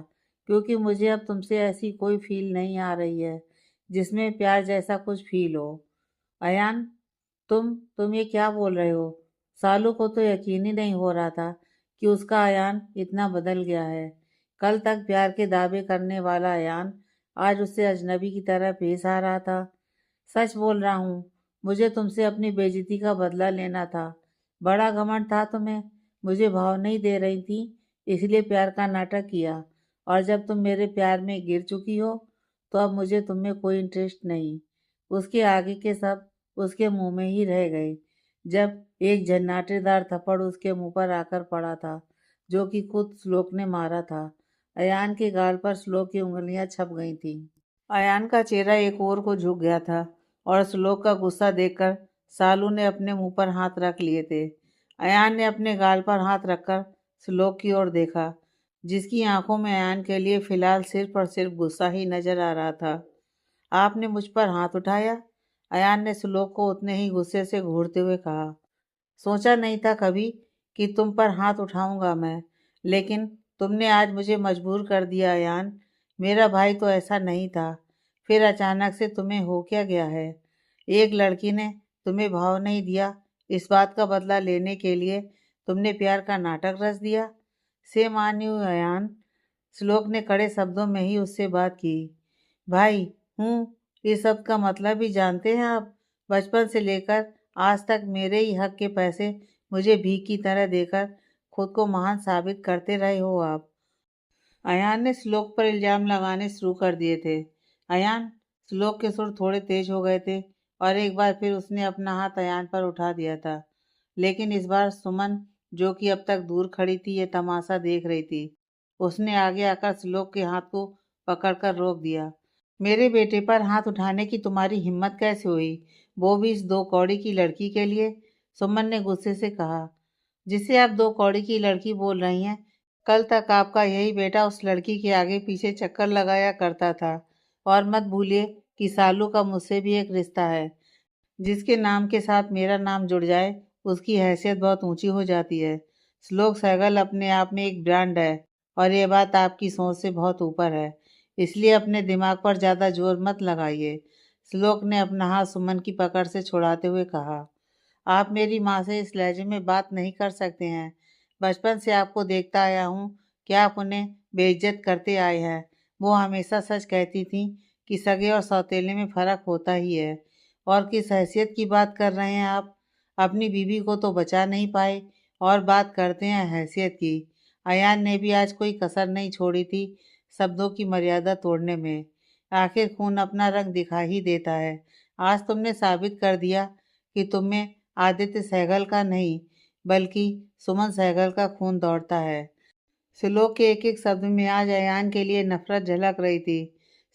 क्योंकि मुझे अब तुमसे ऐसी कोई फील नहीं आ रही है जिसमें प्यार जैसा कुछ फील हो। अयान, तुम ये क्या बोल रहे हो? सालू को तो यकीन ही नहीं हो रहा था कि उसका अयान इतना बदल गया है। कल तक प्यार के दावे करने वाला अयान आज उससे अजनबी की तरह पेश आ रहा था। सच बोल रहा हूँ, मुझे तुमसे अपनी बेइज्जती का बदला लेना था। बड़ा घमंड था तुम्हें। मुझे भाव नहीं दे रही थी, इसलिए प्यार का नाटक किया। और जब तुम मेरे प्यार में गिर चुकी हो तो अब मुझे तुम में कोई इंटरेस्ट नहीं। उसके आगे के सब उसके मुंह में ही रह गए। जब एक झन्नाटेदार थप्पड़ उसके मुंह पर आकर पड़ा था, जो कि खुद श्लोक ने मारा था। अयान के गाल पर श्लोक की उंगलियां छप गई थीं। अयान का चेहरा एक ओर को झुक गया था और श्लोक का गुस्सा देखकर सालू ने अपने मुंह पर हाथ रख लिए थे। अयान ने अपने गाल पर हाथ रखकर श्लोक की ओर देखा, जिसकी आंखों में अयान के लिए फिलहाल सिर्फ और सिर्फ गुस्सा ही नजर आ रहा था। आपने मुझ पर हाथ उठाया? अयान ने श्लोक को उतने ही गुस्से से घूरते हुए कहा। सोचा नहीं था कभी कि तुम पर हाथ उठाऊंगा मैं, लेकिन तुमने आज मुझे मजबूर कर दिया अयान। मेरा भाई तो ऐसा नहीं था। फिर अचानक से तुम्हें हो क्या गया है? एक लड़की ने तुम्हें भाव नहीं दिया, इस बात का बदला लेने के लिए तुमने प्यार का नाटक रच दिया। से मान यू अयान, श्लोक ने कड़े शब्दों में ही उससे बात की। भाई हूँ, इस शब्द का मतलब ही जानते हैं आप? बचपन से लेकर आज तक मेरे ही हक के पैसे मुझे भीख की तरह देकर खुद को महान साबित करते रहे हो आप। अयान ने श्लोक पर इल्जाम लगाने शुरू कर दिए थे। अयान, श्लोक के सुर थोड़े तेज हो गए थे और एक बार फिर उसने अपना हाथ अयान पर उठा दिया था। लेकिन इस बार सुमन, जो कि अब तक दूर खड़ी थी, ये तमाशा देख रही थी। उसने आगे आकर श्लोक के हाथ को पकड़कर रोक दिया। मेरे बेटे पर हाथ उठाने की तुम्हारी हिम्मत कैसे हुई, वो भी इस दो कौड़ी की लड़की के लिए? सुमन ने गुस्से से कहा। जिसे आप दो कौड़ी की लड़की बोल रही हैं, कल तक आपका यही बेटा उस लड़की के आगे पीछे चक्कर लगाया करता था। और मत भूलिए कि सालू का मुझसे भी एक रिश्ता है। जिसके नाम के साथ मेरा नाम जुड़ जाए उसकी हैसियत बहुत ऊंची हो जाती है। श्लोक सहगल अपने आप में एक ब्रांड है और ये बात आपकी सोच से बहुत ऊपर है। इसलिए अपने दिमाग पर ज़्यादा जोर मत लगाइए। श्लोक ने अपना हाथ सुमन की पकड़ से छुड़ाते हुए कहा। आप मेरी माँ से इस लहजे में बात नहीं कर सकते हैं। बचपन से आपको देखता आया हूँ कि आप उन्हें बेइज्जत करते आए हैं। वो हमेशा सच कहती थी कि सगे और सौतेले में फ़र्क होता ही है। और किस हैसियत की बात कर रहे हैं आप? अपनी बीवी को तो बचा नहीं पाए और बात करते हैं हैसियत की। अयान ने भी आज कोई कसर नहीं छोड़ी थी शब्दों की मर्यादा तोड़ने में। आखिर खून अपना रंग दिखा ही देता है। आज तुमने साबित कर दिया कि तुम में आदित्य सहगल का नहीं, बल्कि सुमन सहगल का खून दौड़ता है। श्लोक के एक एक शब्द में आज अयान के लिए नफरत झलक रही थी।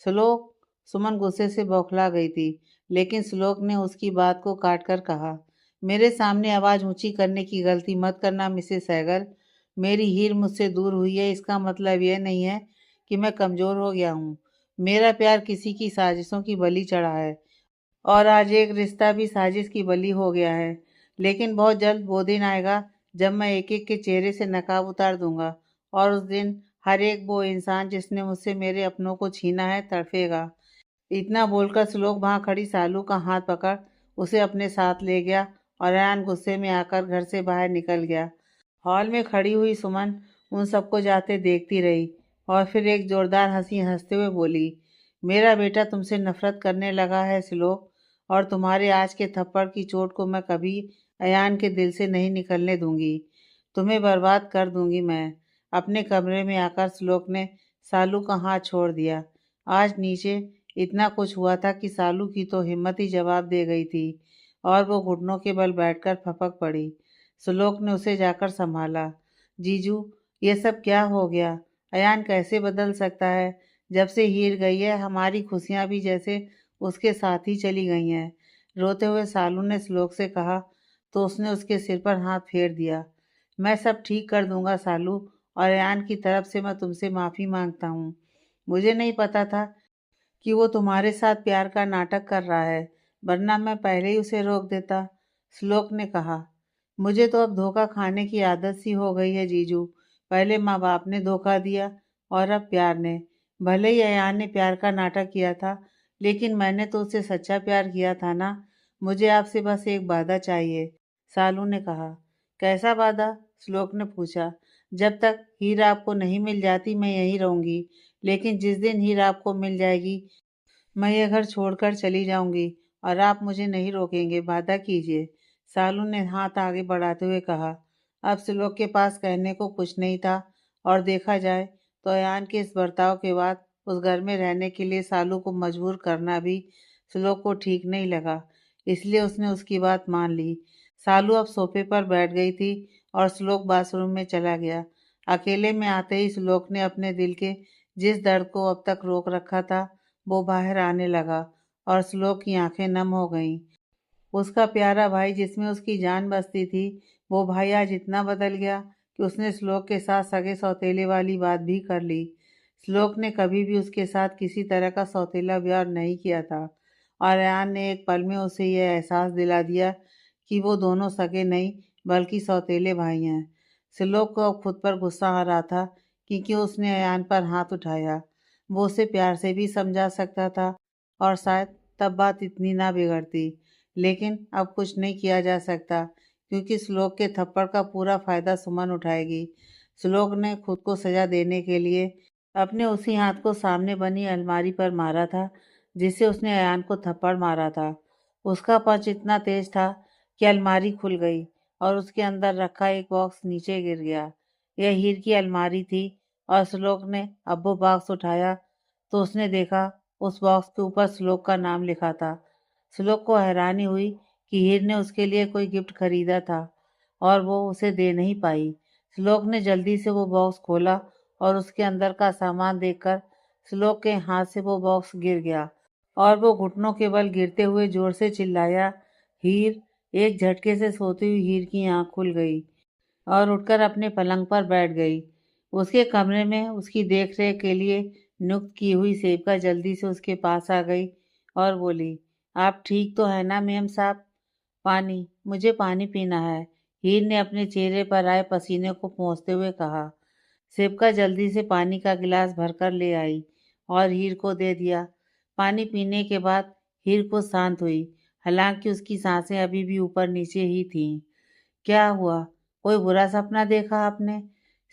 श्लोक, सुमन गुस्से से बौखला गई थी, लेकिन श्लोक ने उसकी बात को काट कर कहा, मेरे सामने आवाज़ ऊंची करने की गलती मत करना मिसेस सहगल। मेरी हीर मुझसे दूर हुई है इसका मतलब यह नहीं है कि मैं कमज़ोर हो गया हूँ। मेरा प्यार किसी की साजिशों की बलि चढ़ा है और आज एक रिश्ता भी साजिश की बलि हो गया है। लेकिन बहुत जल्द वो दिन आएगा जब मैं एक-एक के चेहरे से नकाब उतार दूँगा और उस दिन हर एक वो इंसान जिसने मुझसे मेरे अपनों को छीना है तड़पेगा। इतना बोलकर श्लोक वहां खड़ी सालू का हाथ पकड़ उसे अपने साथ ले गया और अयान गुस्से में आकर घर से बाहर निकल गया। हॉल में खड़ी हुई सुमन उन सबको जाते देखती रही और फिर एक जोरदार हंसी हंसते हुए बोली, मेरा बेटा तुमसे नफरत करने लगा है श्लोक, और तुम्हारे आज के थप्पड़ की चोट को मैं कभी अयान के दिल से नहीं निकलने दूंगी। तुम्हें बर्बाद कर दूंगी मैं। अपने कमरे में आकर श्लोक ने सालू का हाथ छोड़ दिया। आज नीचे इतना कुछ हुआ था कि सालू की तो हिम्मत ही जवाब दे गई थी और वो घुटनों के बल बैठकर फपक पड़ी। श्लोक ने उसे जाकर संभाला। जीजू, ये सब क्या हो गया? अयान कैसे बदल सकता है? जब से हीर गई है हमारी खुशियां भी जैसे उसके साथ ही चली गई हैं। रोते हुए सालू ने श्लोक से कहा तो उसने उसके सिर पर हाथ फेर दिया। मैं सब ठीक कर दूंगा सालू, और अयान की तरफ से मैं तुमसे माफ़ी मांगता हूँ। मुझे नहीं पता था कि वो तुम्हारे साथ प्यार का नाटक कर रहा है, वरना मैं पहले ही उसे रोक देता। श्लोक ने कहा, मुझे तो अब धोखा खाने की आदत सी हो गई है जीजू। पहले माँ बाप ने धोखा दिया और अब प्यार ने। भले ही अयान ने प्यार का नाटक किया था, लेकिन मैंने तो उससे सच्चा प्यार किया था ना। मुझे आपसे बस एक वादा चाहिए, सालू ने कहा। कैसा वादा? श्लोक ने पूछा। जब तक हीरा आपको नहीं मिल जाती मैं यहीं रहूंगी, लेकिन जिस दिन हीरा आपको मिल जाएगी मैं ये घर छोड़कर चली जाऊंगी और आप मुझे नहीं रोकेंगे, वादा कीजिए, सालू ने हाथ आगे बढ़ाते हुए कहा। अब श्लोक के पास कहने को कुछ नहीं था और देखा जाए तो अयान के इस बर्ताव के बाद उस घर में रहने के लिए सालू को मजबूर करना भी श्लोक को ठीक नहीं लगा, इसलिए उसने उसकी बात मान ली। सालू अब सोफे पर बैठ गई थी और श्लोक बाथरूम में चला गया। अकेले में आते ही श्लोक ने अपने दिल के जिस दर्द को अब तक रोक रखा था वो बाहर आने लगा और श्लोक की आंखें नम हो गईं। उसका प्यारा भाई जिसमें उसकी जान बसती थी, वो भाई आज इतना बदल गया कि उसने श्लोक के साथ सगे सौतेले वाली बात भी कर ली। श्लोक ने कभी भी उसके साथ किसी तरह का सौतेला व्यवहार नहीं किया था और अयान ने एक पल में उसे यह एहसास दिला दिया कि वो दोनों सगे नहीं बल्कि सौतेले भाई हैं। श्लोक को अब खुद पर गुस्सा आ रहा था कि क्यों उसने अयान पर हाथ उठाया। वो उसे प्यार से भी समझा सकता था और शायद तब बात इतनी ना बिगड़ती, लेकिन अब कुछ नहीं किया जा सकता क्योंकि श्लोक के थप्पड़ का पूरा फायदा सुमन उठाएगी। श्लोक ने खुद को सजा देने के लिए अपने उसी हाथ को सामने बनी अलमारी पर मारा था जिससे उसने अयान को थप्पड़ मारा था। उसका पंच इतना तेज था कि अलमारी खुल गई और उसके अंदर रखा एक बॉक्स नीचे गिर गया। यह हीर की अलमारी थी और श्लोक ने अब वो बॉक्स उठाया तो उसने देखा उस बॉक्स के ऊपर श्लोक का नाम लिखा था। श्लोक को हैरानी हुई कि हीर ने उसके लिए कोई गिफ्ट खरीदा था और वो उसे दे नहीं पाई। श्लोक ने जल्दी से वो बॉक्स खोला और उसके अंदर का सामान देखकर श्लोक के हाथ से वो बॉक्स गिर गया और वो घुटनों के बल गिरते हुए जोर से चिल्लाया, हीर। एक झटके से सोती हुई हीर की आंख खुल गई और उठकर अपने पलंग पर बैठ गई। उसके कमरे में उसकी देखरेख के लिए नियुक्त की हुई सेवका जल्दी से उसके पास आ गई और बोली, आप ठीक तो है ना मेम साहब? पानी, मुझे पानी पीना है, हीर ने अपने चेहरे पर आए पसीने को पोंछते हुए कहा। सेवका जल्दी से पानी का गिलास भरकर ले आई और हीर को दे दिया। पानी पीने के बाद हीर कुछ शांत हुई, हालांकि उसकी सांसें अभी भी ऊपर नीचे ही थीं। क्या हुआ? कोई बुरा सपना देखा आपने?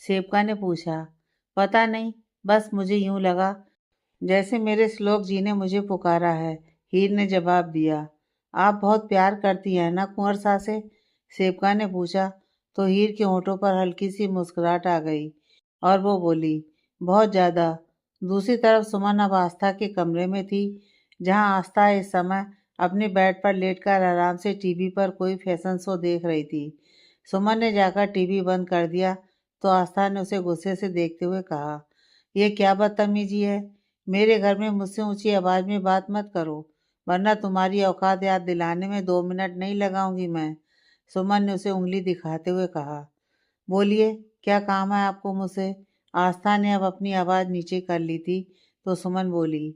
सेवका ने पूछा। पता नहीं, बस मुझे यूं लगा जैसे मेरे श्लोक जी ने मुझे पुकारा है, हीर ने जवाब दिया। आप बहुत प्यार करती हैं ना कुंवर सासे? सेवका ने पूछा तो हीर के होठों पर हल्की सी मुस्कुराहट आ गई और वो बोली, बहुत ज्यादा। दूसरी तरफ सुमन अब आस्था के कमरे में थी, जहां आस्था इस समय अपने बेड पर लेटकर आराम से टीवी पर कोई फैशन शो देख रही थी। सुमन ने जाकर टीवी बंद कर दिया तो आस्था ने उसे गुस्से से देखते हुए कहा, यह क्या बदतमीजी है? मेरे घर में मुझसे ऊंची आवाज में बात मत करो, वरना तुम्हारी औकात याद दिलाने में 2 मिनट नहीं लगाऊंगी मैं। सुमन ने उसे उंगली दिखाते हुए कहा। बोलिए, क्या काम है आपको मुझसे? आस्था ने अब अपनी आवाज़ नीचे कर ली थी तो सुमन बोली,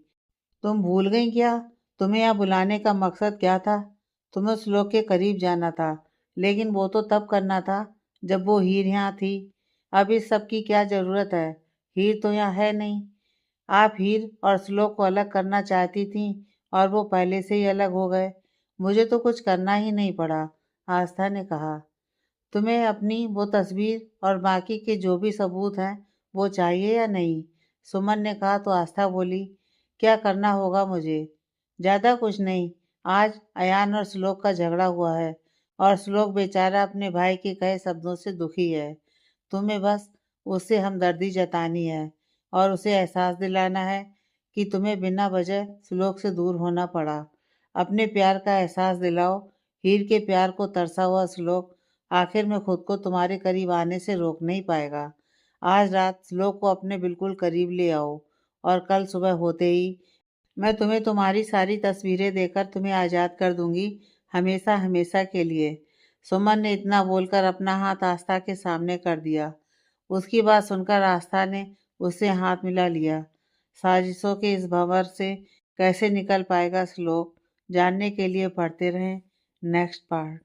तुम भूल गई क्या? तुम्हें यहाँ बुलाने का मकसद क्या था? तुम्हें उस लोग के करीब जाना था, लेकिन वो तो तब करना था जब वो हीर यहाँ थी। अब इस सब की क्या ज़रूरत है? हीर तो यहाँ है नहीं। आप हीर और श्लोक को अलग करना चाहती थीं और वो पहले से ही अलग हो गए। मुझे तो कुछ करना ही नहीं पड़ा, आस्था ने कहा। तुम्हें अपनी वो तस्वीर और बाकी के जो भी सबूत हैं वो चाहिए या नहीं? सुमन ने कहा तो आस्था बोली, क्या करना होगा मुझे? ज़्यादा कुछ नहीं। आज अयान और श्लोक का झगड़ा हुआ है और श्लोक बेचारा अपने भाई के कहे शब्दों से दुखी है। तुम्हें बस उससे हमदर्दी जतानी है और उसे एहसास दिलाना है कि तुम्हें बिना वजह श्लोक से दूर होना पड़ा। अपने प्यार का एहसास दिलाओ। हीर के प्यार को तरसा हुआ श्लोक आखिर में खुद को तुम्हारे करीब आने से रोक नहीं पाएगा। आज रात श्लोक को अपने बिल्कुल करीब ले आओ और कल सुबह होते ही मैं तुम्हें तुम्हारी सारी तस्वीरें देकर तुम्हें आज़ाद कर दूंगी, हमेशा हमेशा के लिए। सुमन ने इतना बोलकर अपना हाथ आस्था के सामने कर दिया। उसकी बात सुनकर आस्था ने उससे हाथ मिला लिया। साजिशों के इस भंवर से कैसे निकल पाएगा श्लोक, जानने के लिए पढ़ते रहें नेक्स्ट पार्ट।